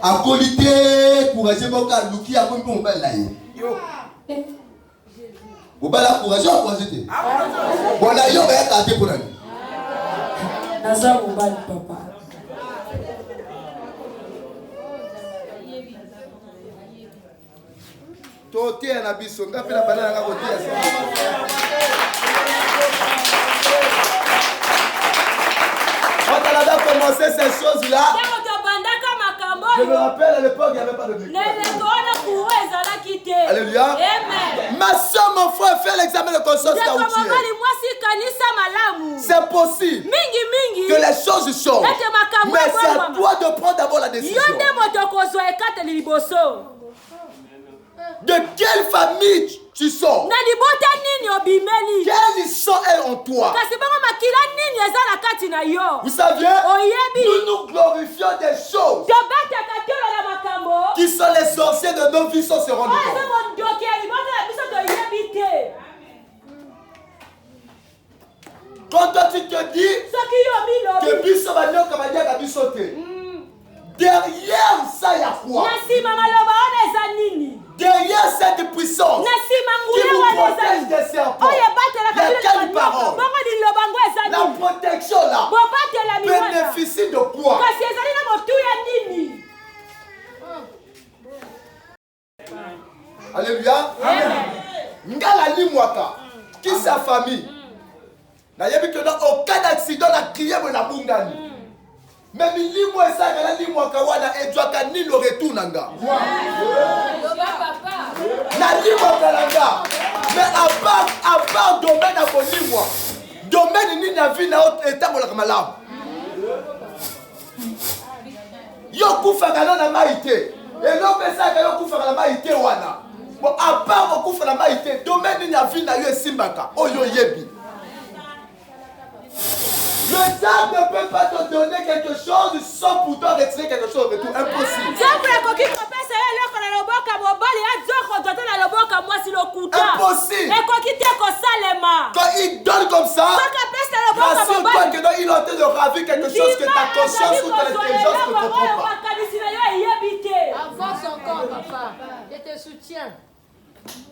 A qualité courage boka luki a bombe mbala la ye. Obala courage te. Bona yo ba ka te pour nani. Naza mobali papa. Toté na biso ngapi na banana nga kotia ça. Quand on a commencé ces choses-là, je me rappelle à l'époque, il n'y avait pas de micro. Alléluia. Ma soeur, mon frère, fait l'examen de conscience. C'est possible que les choses changent. Mais c'est à toi de prendre d'abord la décision. De quelle famille tu sors? Quelle sang est en toi? Vous saviez, nous nous glorifions des choses qui sont les sorciers de nos vies sans se rendre compte. Quand toi tu te dis que biso banyo kamadiaka biso te, derrière ça il y a quoi? Derrière cette puissance qui vous protège des serpents, il y a quelle parole? La protection là bénéficie de quoi? Alléluia. Ngala limwaka qui sa famille na yebi que dans aucun accident na crié na bungani. Mais milimo esa ngala limwaka wana edwaka ni le retour nanga. Na limwaka nanga. Mais à part domaine à bolimwa. Domaine ni na vie na autre état molaka malamu. Yo kufaka na maïté. Et l'homme ça yo kufaka na maïté wana. Bon à part okufa na maïté, domaine ni avi na yo esimbaka. Oyo yebi. Le diable ne peut pas te donner quelque chose sans pourtant retirer quelque chose de tout. Impossible. Impossible. Quand il donne comme ça, rassure-toi que il est en train de ravir quelque chose que ta conscience ou ton intelligence ne comprend pas. Avance encore, papa. Je te soutiens.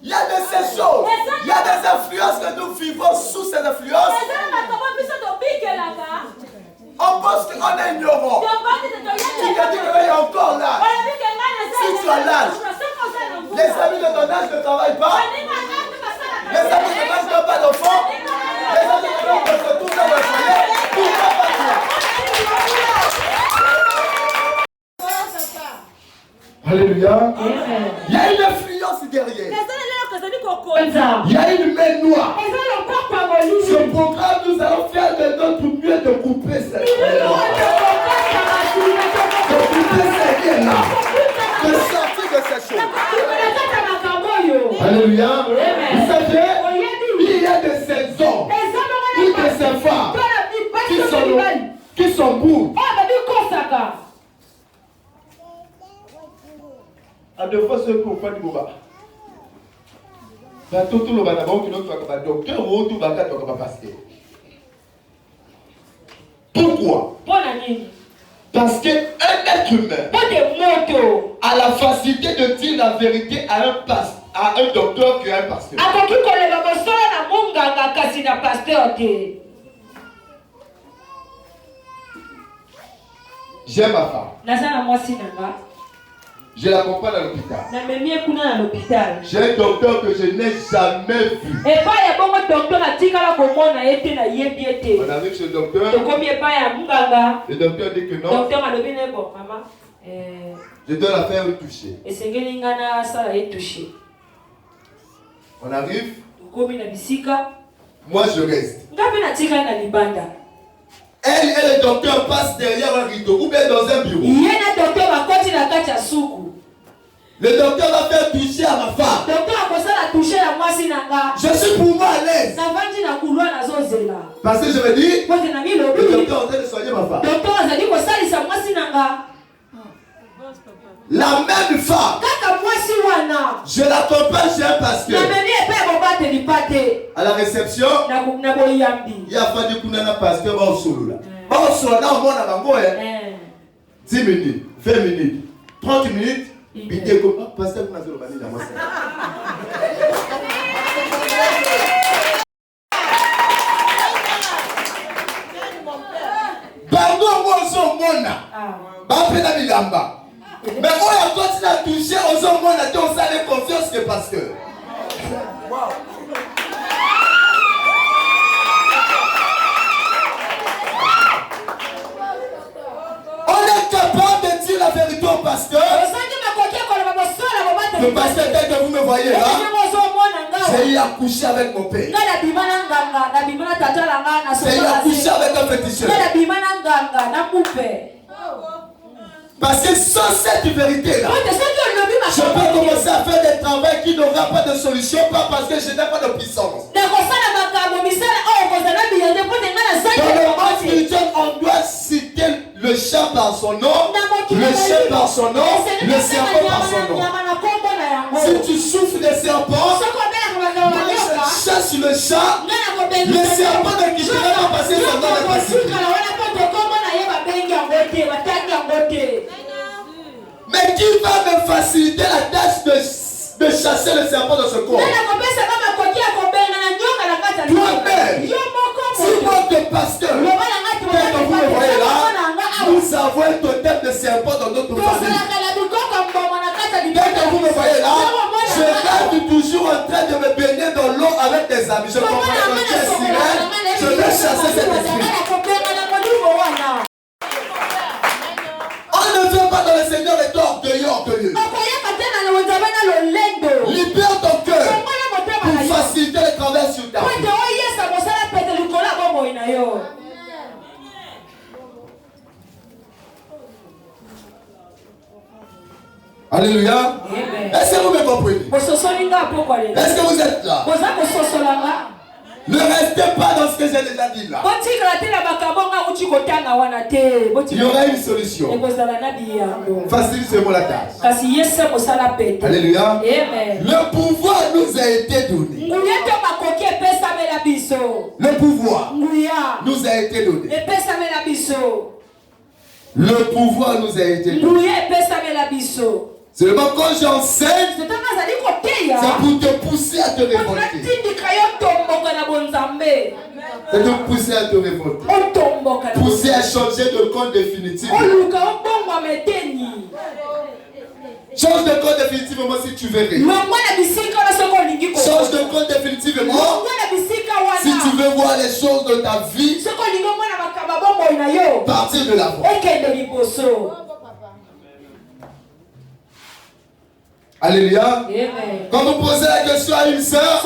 Il y a de ces choses, il y a des influences que nous vivons sous ces influences. On pense qu'on est ignorant. Tu te dis qu'il est encore là. Si tu as l'âge, les amis de ton âge ne travaillent pas. Les amis de ton âge n'ont pas d'enfants. Les amis de ton âge se trouvent dans le foyer. Pourquoi pas toi? Alléluia. Il y a une influence derrière. Il y a une main noire. Ce programme, nous allons faire de notre mieux de couper cette main. De couper ces liens-là. De sortir de ces choses. Alléluia. Vous savez, il y a de ces hommes ou de ces femmes qui sont bourgs. À deux fois, ceux qui ont fait du boba. Tout le monde a docteur ou tout le monde a pasteur. Pourquoi? Parce qu'un être humain a la facilité de dire la vérité à un docteur qui a un pasteur. J'aime ma femme. Je l'accompagne à l'hôpital. J'ai un docteur que je n'ai jamais vu. On arrive chez le docteur. Le docteur dit que non. Je dois la faire retoucher. On arrive. Moi je reste. Elle et le docteur passent derrière un rideau ou bien dans un bureau. Le docteur va faire toucher à ma femme. Je suis pour moi à l'aise. Parce que je me dis, le docteur est en train de soigner ma femme. La même femme, je l'accompagne chez un pasteur. À la réception, il y a fallu qu'on ait un pasteur au solo. Au solo, là, on a 10 minutes, 20 minutes, 30 minutes. Il dit comment pasteur qu'on a fait le bani dans moi. Pardon, moi, son mona. Bapena milamba. Mais moi, il continue à toucher aux hommes, on a dit on s'allait confiance que pasteur. On est capable de dire la vérité au pasteur. Le pasteur, dès que vous me voyez là, j'ai eu à coucher avec mon père. J'ai eu à coucher avec un féticheur. Parce que sans cette vérité-là, je peux commencer à faire des travaux qui n'aura pas de solution, pas parce que je n'ai pas de puissance. Dans le monde spirituel, on doit citer le chat par son nom, le chien par son nom, le serpent par son nom. Si tu souffres des serpents, je chasse le chat, le serpent ne quittera pas passer son nom de précipiter. Mais qui va me faciliter la tâche de chasser le serpent dans ce corps? Toi-même, si votre pasteur, comme vous le voyez là, nous avons un totem de serpent dans notre famille. Quand vous me voyez là, je reste toujours en train de me baigner dans l'eau avec des amis. Je comprends que tu es sirène, je vais chasser cet esprit. On ne vient pas dans le Seigneur et orgueilleux, orgueilleux. Libère ton cœur pour faciliter le travail sur ta vie. Alléluia. Est-ce que vous me comprenez? Est-ce que vous êtes là? Ne restez pas dans ce que j'ai déjà dit là. Il y aura une solution. Facilitez-moi la tâche. Alléluia. Le pouvoir nous a été donné. Le pouvoir nous a été donné. Le pouvoir nous a été donné. Seulement quand j'enseigne, c'est pour te pousser à te révolter. C'est de pousser à te révolter. Pousser à changer de compte définitivement. Change de compte définitivement si tu veux rire. Change de compte définitivement si tu veux voir les choses de ta vie. Partir de l'avant. Alléluia. Quand vous posez la question à une soeur,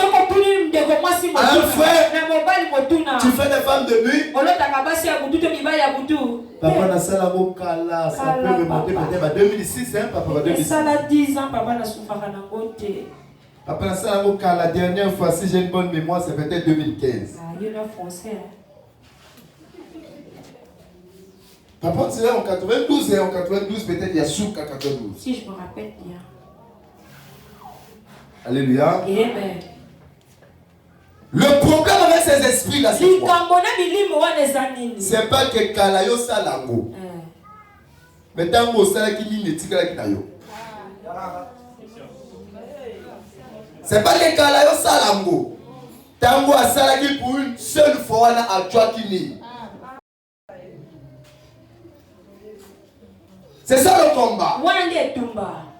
à un frère, tu fais des femmes de nuit. Papa n'a ça la mokala, ça peut remonter peut-être à 2006, hein, papa, 2006. Ça a 10 ans, papa n'a souffert en côté. Papa n'a ça la mokala, la dernière fois, si j'ai une bonne mémoire, c'est peut-être 2015. Ah, il est français. Papa, c'est là en 92, et en 92, peut-être il y a Souk à 92. Si je me rappelle bien. Alléluia. Amen. Le problème avec ces esprits-là, c'est pas que Kalayo Salango. Mais tant que ça qui n'est pas Kalayo. C'est pas que Kalayo Salango. Tant que ça qui pour une seule fois à toi qui n'est. C'est ça le combat.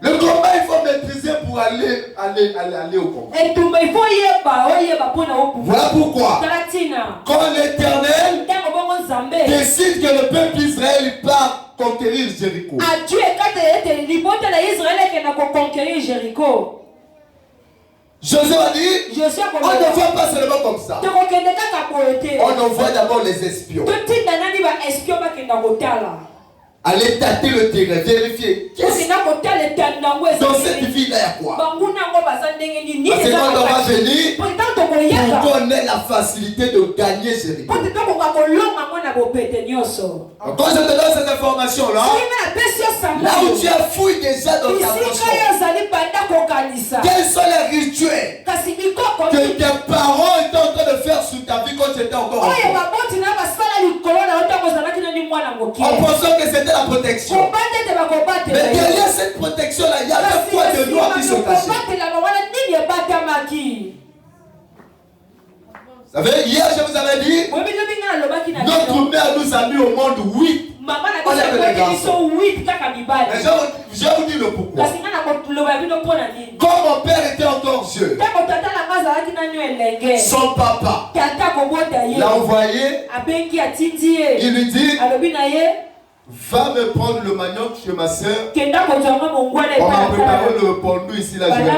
Le combat, il faut maîtriser pour aller au combat. Voilà pourquoi, quand l'Éternel décide que le peuple d'Israël part conquérir Jéricho, Josué a dit, on ne voit pas seulement comme ça. On envoie d'abord les espions. Allez tâter le terrain, vérifier. Dans cette ville-là, il y a quoi? Parce que quand on va venir, on connaît la facilité de gagner Jéricho. Quand je te donne cette information-là, là où tu as fouillé déjà dans ta conscience, quels sont les rituels que tes parents étaient en train de faire sur ta vie quand tu étais encore enfant? En pensant que c'était la protection. Mais derrière cette protection-là, il y a des fois de noir qui sont cachés. Vous savez, hier je vous avais dit, notre mère nous a mis au monde 8. On avait des garçons. Mais je vous dis le pourquoi. Quand mon père était encore jeune, son papa l'a envoyé. Il lui dit, va me prendre le manioc chez ma soeur. On m'a préparé le pondou ici, là, je vais.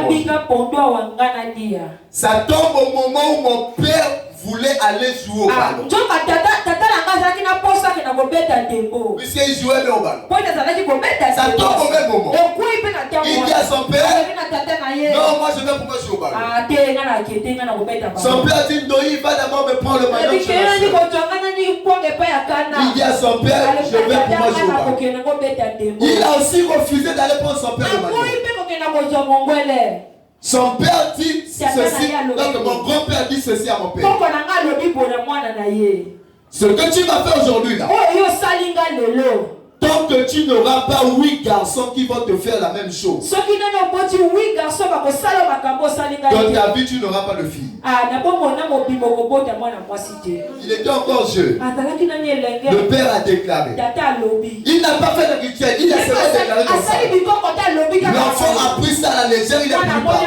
Ça tombe au moment où mon père voulait aller jouer au ballon. Puisqu'il jouait au ballon. Ça tombe au même moment. Il dit à son père, non, moi je vais pour me jouer au ballon. Son père dit, Ndoï, va d'abord me prendre le manioc chez ma soeur. Il dit à son père, je vais pour moi jouer au ballon. Il a aussi refusé d'aller prendre son père le manioc. Son père dit ceci, donc mon grand-père dit ceci à mon père. Ce que tu vas faire aujourd'hui là, tant que tu n'auras pas 8 garçons qui vont te faire la même chose, dans ta vie tu n'auras pas de fille. Il était encore jeune. Le père a déclaré. Il n'a pas fait de rituel, il a seulement déclaré comme ça. L'enfant a pris ça à la légère, il est plus parti.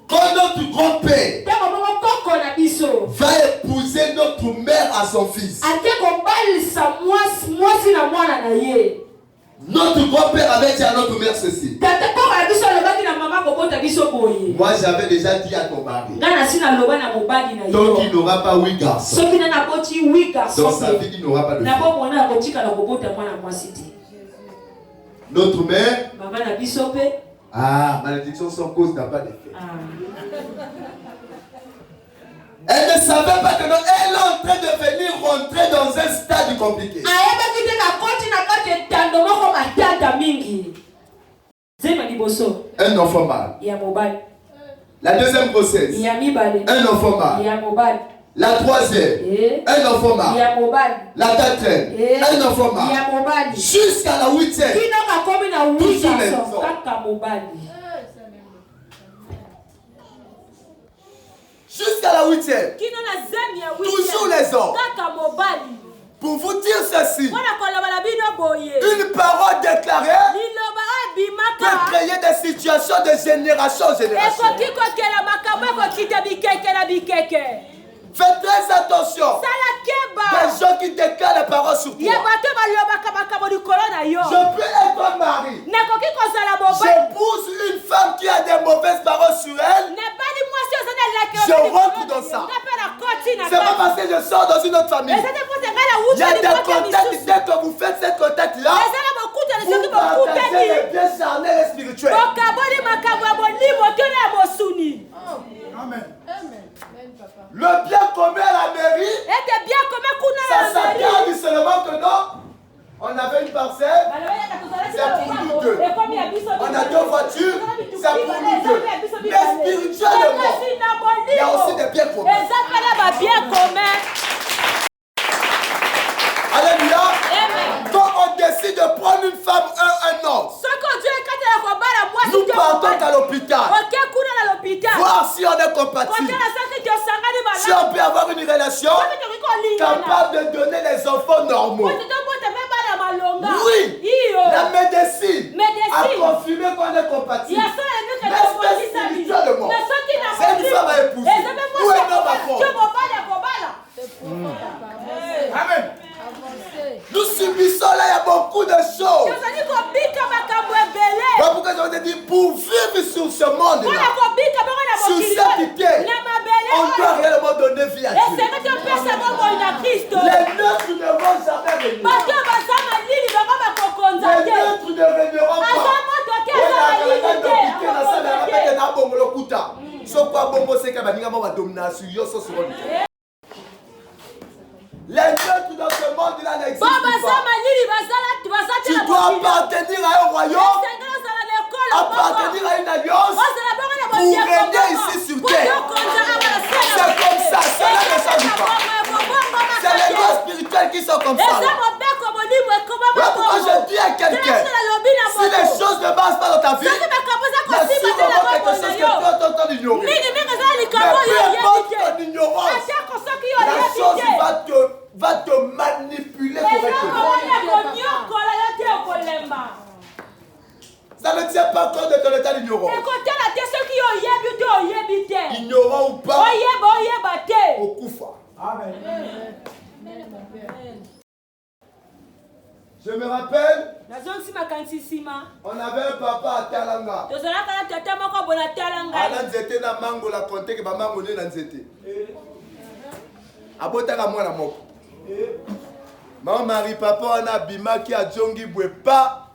Quand notre grand-père va épouser notre mère à son fils, notre grand-père avait dit à notre mère ceci. Moi j'avais déjà dit à ton mari, donc il n'aura pas 8 garçons, dans sa vie il n'aura pas de fille. Notre mère. Maman na bisope. Ah, malédiction sans cause n'a pas d'effet. Elle ne savait pas que non, elle est en train de venir rentrer dans un stade compliqué. Un enfant mâle. La deuxième grossesse. Un enfant mâle. La troisième. Un enfant mâle. La quatrième. Un enfant mâle. Jusqu'à la huitième. Toujours les enfants. Jusqu'à la huitième. Toujours les hommes. Pour vous dire ceci, une parole déclarée peut créer des situations de génération en génération. Faites très attention. Des gens qui déclarent la parole sur toi. Je peux être mari. J'épouse une femme qui a des mauvaises paroles sur elle. Je rentre dans ça. C'est pas parce que je sors dans une autre famille. Il y a des contacts. Dès que vous faites ces contacts-là, vous partagez les biens charnels et spirituels. Amen. Le bien commun à la mairie, ça s'incarne seulement que non. On avait une parcelle, c'est pour nous deux. On a deux voitures, c'est pour nous deux. Mais spirituellement, il y a aussi des biens communs. Alléluia. Quand on décide de prendre une femme, un homme, nous partons à l'hôpital. Voir si on est compatible. Si on peut avoir une relation capable de donner les enfants normaux. Oui, la médecine a confirmé qu'on est compatible. Mais spirituellement, c'est une femme à épouser. Ou un homme à fond. Amen. Nous subissons là, il y a beaucoup de choses. Pourquoi je vous ai dit, pour vivre sur ce monde-là, sur cette terre, on doit réellement donner vie à Dieu. Les neutres ne vont jamais venir. Les neutres ne reviendront pas. Les neutres dans ce monde-là n'existent pas. Tu dois appartenir à un royaume, appartenir à une alliance pour régner ici sur terre. C'est comme ça, cela ne change pas. C'est les lois spirituelles qui sont comme ça. Pourquoi je dis à quelqu'un, si les choses ne marchent pas dans ta vie, il y a sûrement quelque chose que tu es en train d'ignorer. Mais peu importe ton ignorance, la chose va te manipuler correctement. Ça ne tient pas compte de ton état d'ignorance. Ignorant ou pas, au Koufa. Amen. Je me rappelle, on avait un papa à Talanga. Alanzete na mango la konte ke ba mango ne lanzete. Abotaka mwana moko. Maman Marie papa on a bima ki a jongi bwe pa.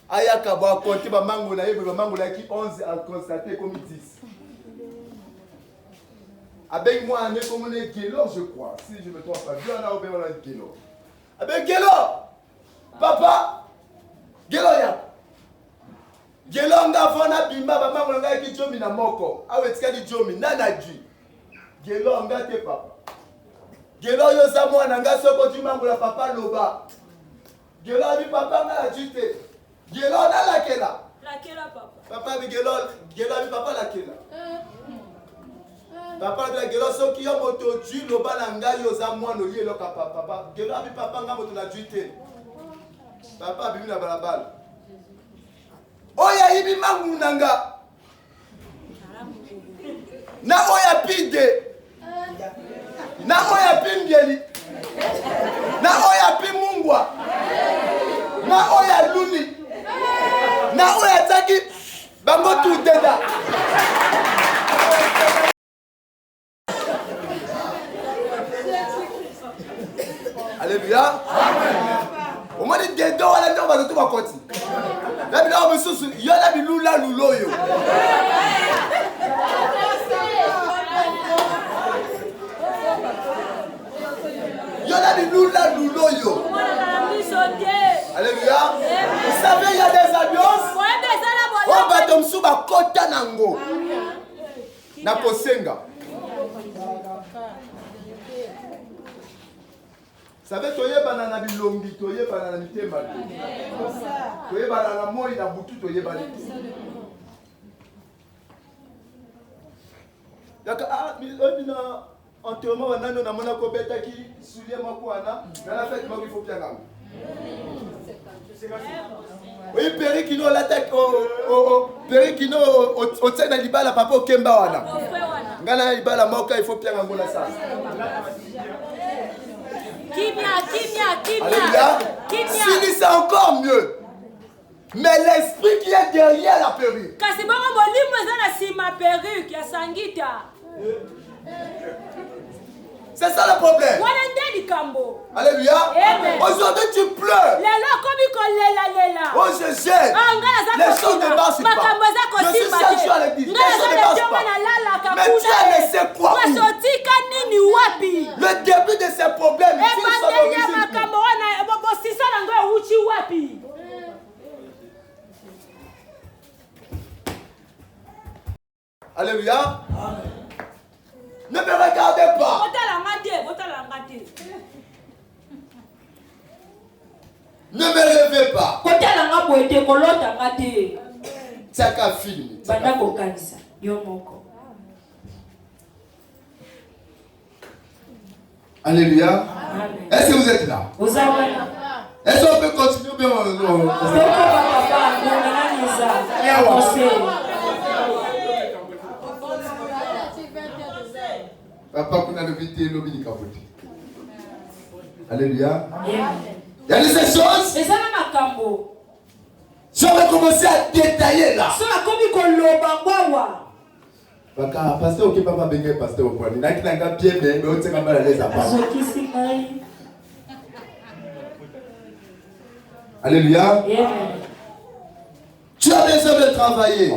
Ayaka ba konte ba mango na yebe ba mango la ki 11 a constaté comme 10. Avec moi on est comme on est Gelo je crois. Si je me trompe pas, Dieu on a ouvert on a Gelo. Avec Gelo. Papa, Gelo ya. Gelo nga fona bima ba mango nga ki jomi na moko. Awe tika di jomi nana ji. Gelo nga te papa. Gelo yo sa mwana nga soko di mango la papa loba. Gelo bi papa nga la jite. Gelo na la kela. La kela papa. Papa bi Gelo bi papa la kela. Papa de Gelo soki yo moto ji loba na nga yo sa mwana ye lo papa. Gelo bi papa nga moto la jite. Papa bibi na balabala. Oya ibi mangu nanga. Na oya pide. Na oya pingeli. Na oya pimungwa. Na oya luni. Na oya taki bango tu deda. Alléluia. Amen. Au moins dit dedo wala ndo bato ba koti. Na bila mususu yo na bilula luloyo. Yo na bilula luloyo. Alléluia. Vous savez il y a des alliances. On va donc sous ba kota nango. Na kosenga. Vous savez, toyeba na bilongi, toyeba na mitema. Toyeba na moi na butu, toyeba na. D'accord, ah, mais en enterrement, on a na mona kobeta ki soulier moko ana, na la fête moko il faut bien gam. Oui, Perikino l'attaque Perikino au tsena libala papa au kemba wana. Ngana libala moka il faut bien ngona ça. Alléluia. Si c'est encore mieux. Mais l'esprit qui est derrière la perruque. C'est ça le problème. Alléluia. Aujourd'hui tu pleures. Oh je gère. Les choses ne marchent pas. Je suis chaque jour à l'église. Les choses ne marchent pas. Mais tu as laissé quoi où? Le début de ces problèmes. Alléluia. Ne me regardez pas. Ne me rêvez pas. C'est qu'un film. Alléluia. Est-ce que vous êtes là? Est-ce qu'on peut continuer bien? Papa, qu'on a le vité, l'obéi du capote. Alléluia. Il y a des choses. Je vais commencer à détailler là. Pasteur, ok, papa, bengue, pasteur, au point. Il y a qui n'a pas bien, mais on sait comment les apprendre. Alléluia. Tu as besoin de travailler.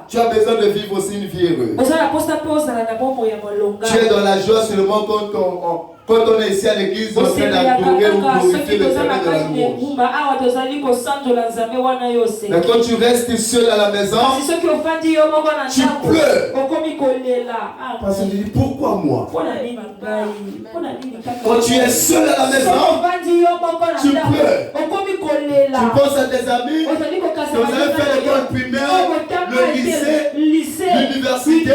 Tu as besoin de vivre aussi une vie heureuse. Tu es dans la joie seulement quand on est ici à l'église, on fait la glorifier ou glorifier le Seigneur de la louange. Mais quand tu restes seul à la maison, tu pleures. Parce que tu dis pourquoi moi? Quand tu es seul à la maison, tu pleures. Tu penses à tes amis. Vous avez fait l'école primaire, le lycée, l'université.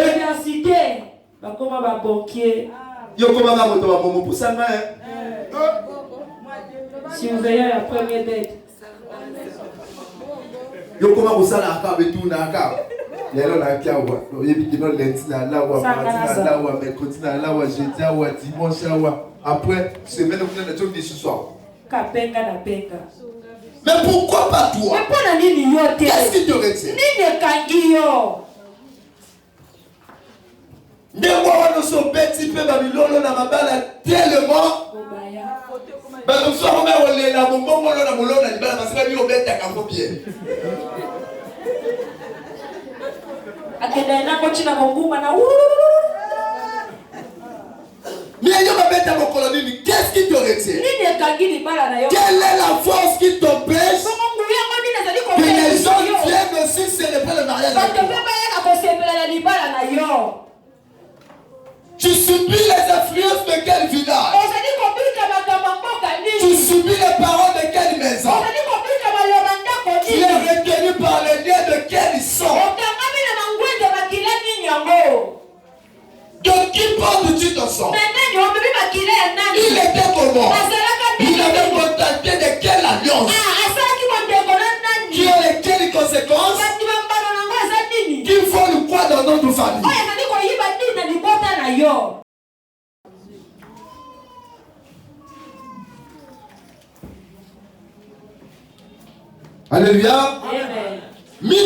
Surveillant la première bête. Yo comment vous ça la cave tout na cave. Yelo na kia wa. Yo bi no lundi na la wa, mardi na la wa, mercredi na la wa, jeudi na wa, dimanche na wa. Après semaine on a tout ce soir. Kapenga na penga. Mais pourquoi pas toi? Qu'est-ce qui te retient? Ne moi nous sommes petits peu Babylone na mabala tellement. Bah nous sommes on est là mon bon na molona libala parce que lui obeta kampo bien. Akenda na kochina nguma na Mais il y a mon colonie, qu'est-ce qui te retient? Quelle est la force qui t'empêche que les gens viennent aussi célébrer le mariage avec toi? Tu subis les influences de quel village? Tu subis les paroles de quelle maison? Tu es retenu par le lien de quel sang? De qui portes-tu ton sang? Il était comment? Il avait contacté de quelle alliance? Qui ont les quelles conséquences? Qu'il faut nous croire dans notre famille. Alléluia. Mais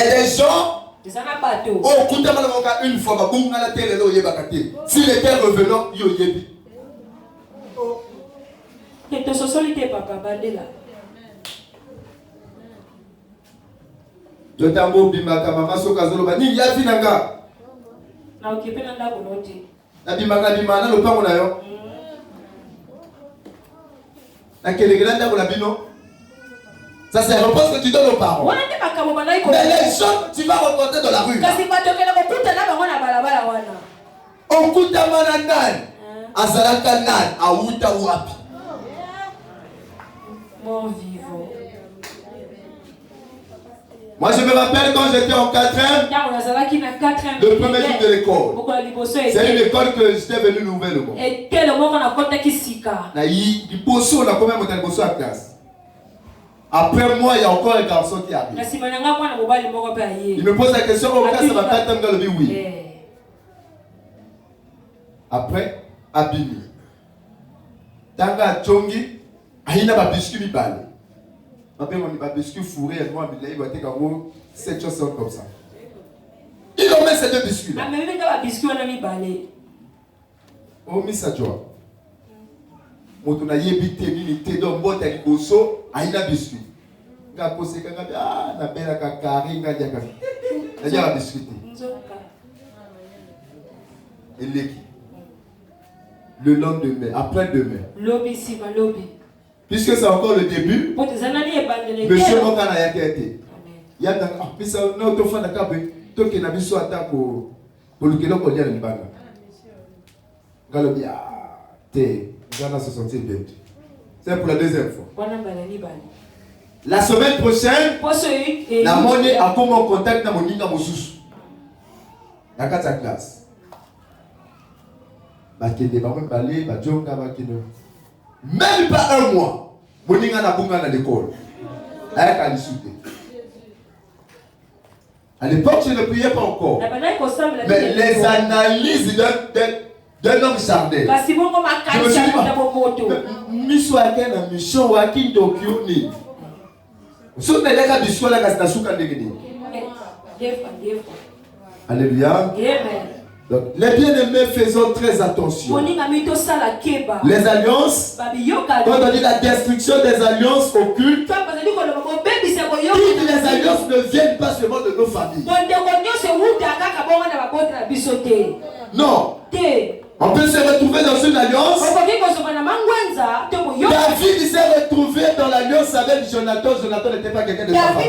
les gens une fois, s'il était revenant, solide papa bandela. Jotambo bimaka mama soka zolo ba ni ya finanga. Na okipena ndako note. Na bimaka bimana lo pango na yo. Na kelegela ndako na bino. Ça c'est la réponse que tu donnes aux parents. Mais les gens, tu vas rencontrer dans la rue. Okuta mananan. Azalaka nan. Awuta wapi. Mon vivant. Moi je me rappelle quand j'étais en 4e. Le premier jour de l'école. C'est une école que j'étais venu nouvellement. Et quel moment on a contacté Sika. Na yi di poso na combien monter poso à classe. Après moi, il y a encore un garçon qui arrive. Il me pose la question, au cas ça va pas être dans le oui. Après, Abimi. Tanga Tchongi, Aïna va biscuit mi balle. Après, on va biscuit fourré et moi, il va être comme 7 choses comme ça. Il en met ces deux biscuits là. Oh, Missa Joa. Moto na yebite ni te do mbota liboso aina biscuit. Nga poseka nga na bela ka karinga diaka. Na dia biscuit. Eleki. Le lendemain, après-demain. Lobby si ma lobby. Puisque c'est encore le début. Monsieur Mokana ya été. Ya dans pisa na to fana ka be to ke na biso atako polukelo ko dia libana. Ngalo bia te Ghana se sentit bien. C'est pour la deuxième fois. La semaine prochaine, la monnaie a comme en contact dans mon ninga mosusu. La quatre classe. Bakende ba même balé, ba jonga bakino. Même pas un mois, mon ninga na bunga na l'école. Avec à l'issue. À l'époque, je ne priais pas encore. Mais les analyses d'un homme jardin. Je me suis dit, Miso Aken a mission Wakin Tokyo ni. So ne lega bisco la kasi nasuka ndegeni. Alléluia. Donc, les bien-aimés, faisons très attention. Les alliances, quand on dit la destruction des alliances occultes, toutes les alliances ne viennent pas seulement de nos familles. Non. On peut se retrouver dans une alliance. David s'est retrouvé dans l'alliance avec Jonathan. Jonathan n'était pas quelqu'un de sa famille.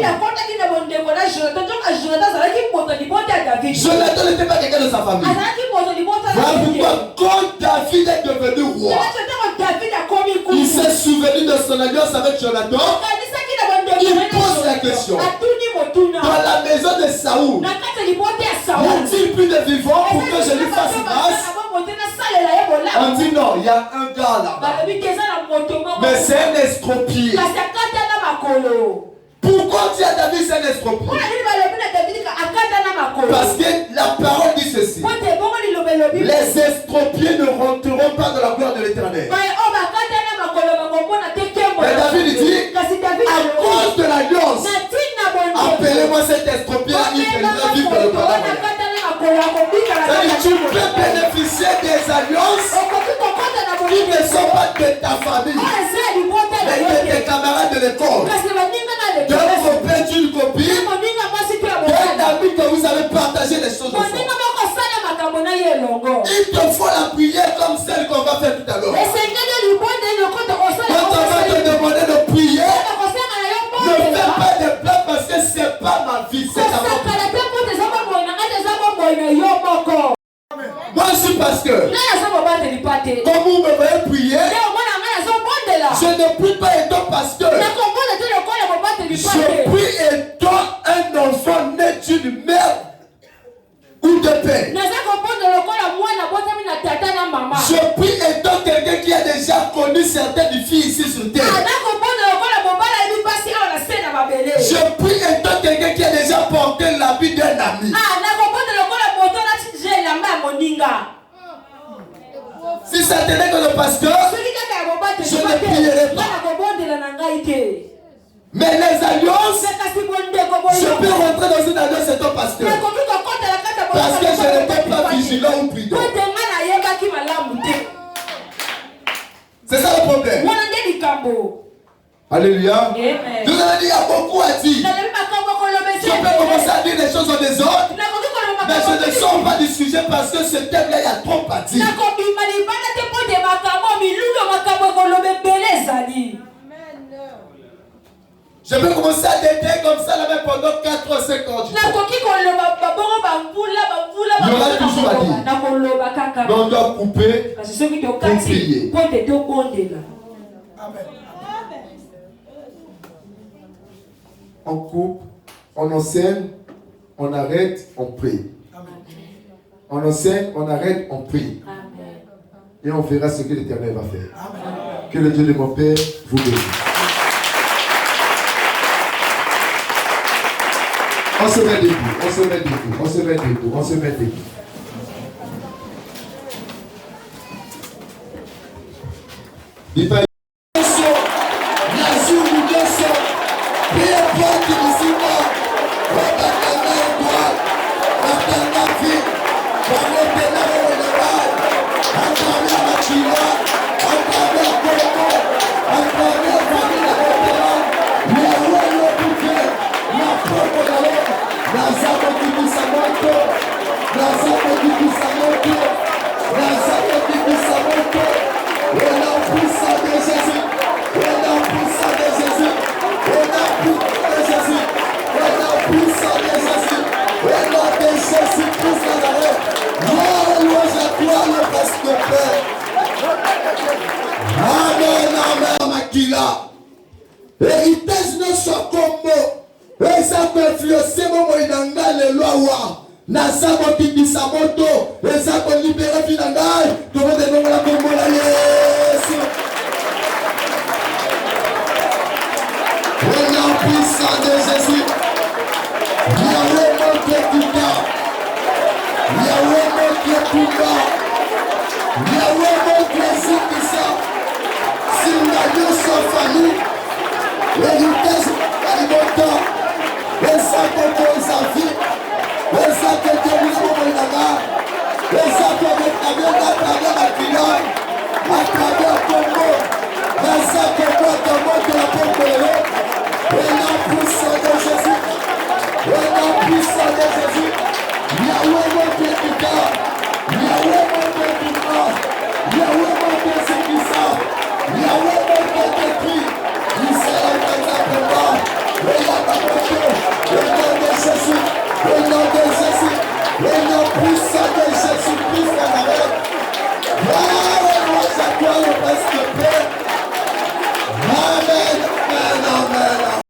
Jonathan n'était pas quelqu'un de sa famille. Voilà pourquoi quand David est devenu roi, il s'est souvenu de son alliance avec Jonathan. Il pose la question. Dans la maison de Saoul, n'y a-t-il plus de vivants pour que je lui fasse grâce? On dit non, il y a un gars là-bas. Mais c'est un estropié. Pourquoi tu as David c'est un estropié? Parce que la parole dit ceci. Les estropiés ne rentreront pas dans la gloire de l'Éternel. Mais David dit, à cause de l'alliance, appelez-moi cet estropié, il viendra vivre dans le paradis. Tu peux bénéficier des alliances qui ne sont pas de ta famille, mais de tes camarades de l'école, d'un copain, d'une copine, d'un ami que vous avez partagé des choses ensemble. Il te faut la prière comme celle qu'on va faire tout à l'heure. Quand on va te demander de prier, ne fais pas de plans parce que c'est pas ma vie, c'est ta propre. Moi je suis pasteur. Comme vous me voyez prier, je ne prie pas étant pasteur. Je prie étant un enfant né d'une mère ou de père. Je prie étant quelqu'un qui a déjà connu certaines filles ici sur terre. Je prie étant quelqu'un qui a déjà porté l'habit d'un ami. Si ça tenait que le pasteur, je ne prierai pas. Mais les alliances, je peux rentrer dans une alliance étant pasteur. Parce que je n'étais pas vigilant ou prudent. C'est ça le problème. Alléluia. Amen. Nous allons dire, il y a beaucoup à dire. Je peux commencer à dire des choses en désordre, mais je ne sors pas du sujet parce que ce thème-là, il y a trop à dire. Je peux commencer à détailler comme ça là même pendant 4 ou 5 ans. Il y aura toujours à dire. Mais on doit couper pour prier. Amen. On coupe, on enseigne, on arrête, on prie. On enseigne, on arrête, on prie. Et on verra ce que l'Éternel va faire. Amen. Que le Dieu de mon Père vous bénisse. On se met debout, on se met debout, on se met debout, on se met debout. Il va héritage ne soit comme et ça peut influencer mon inanga le loi na ça mon tibisa moto et ça peut libérer finanga tout le monde est dans la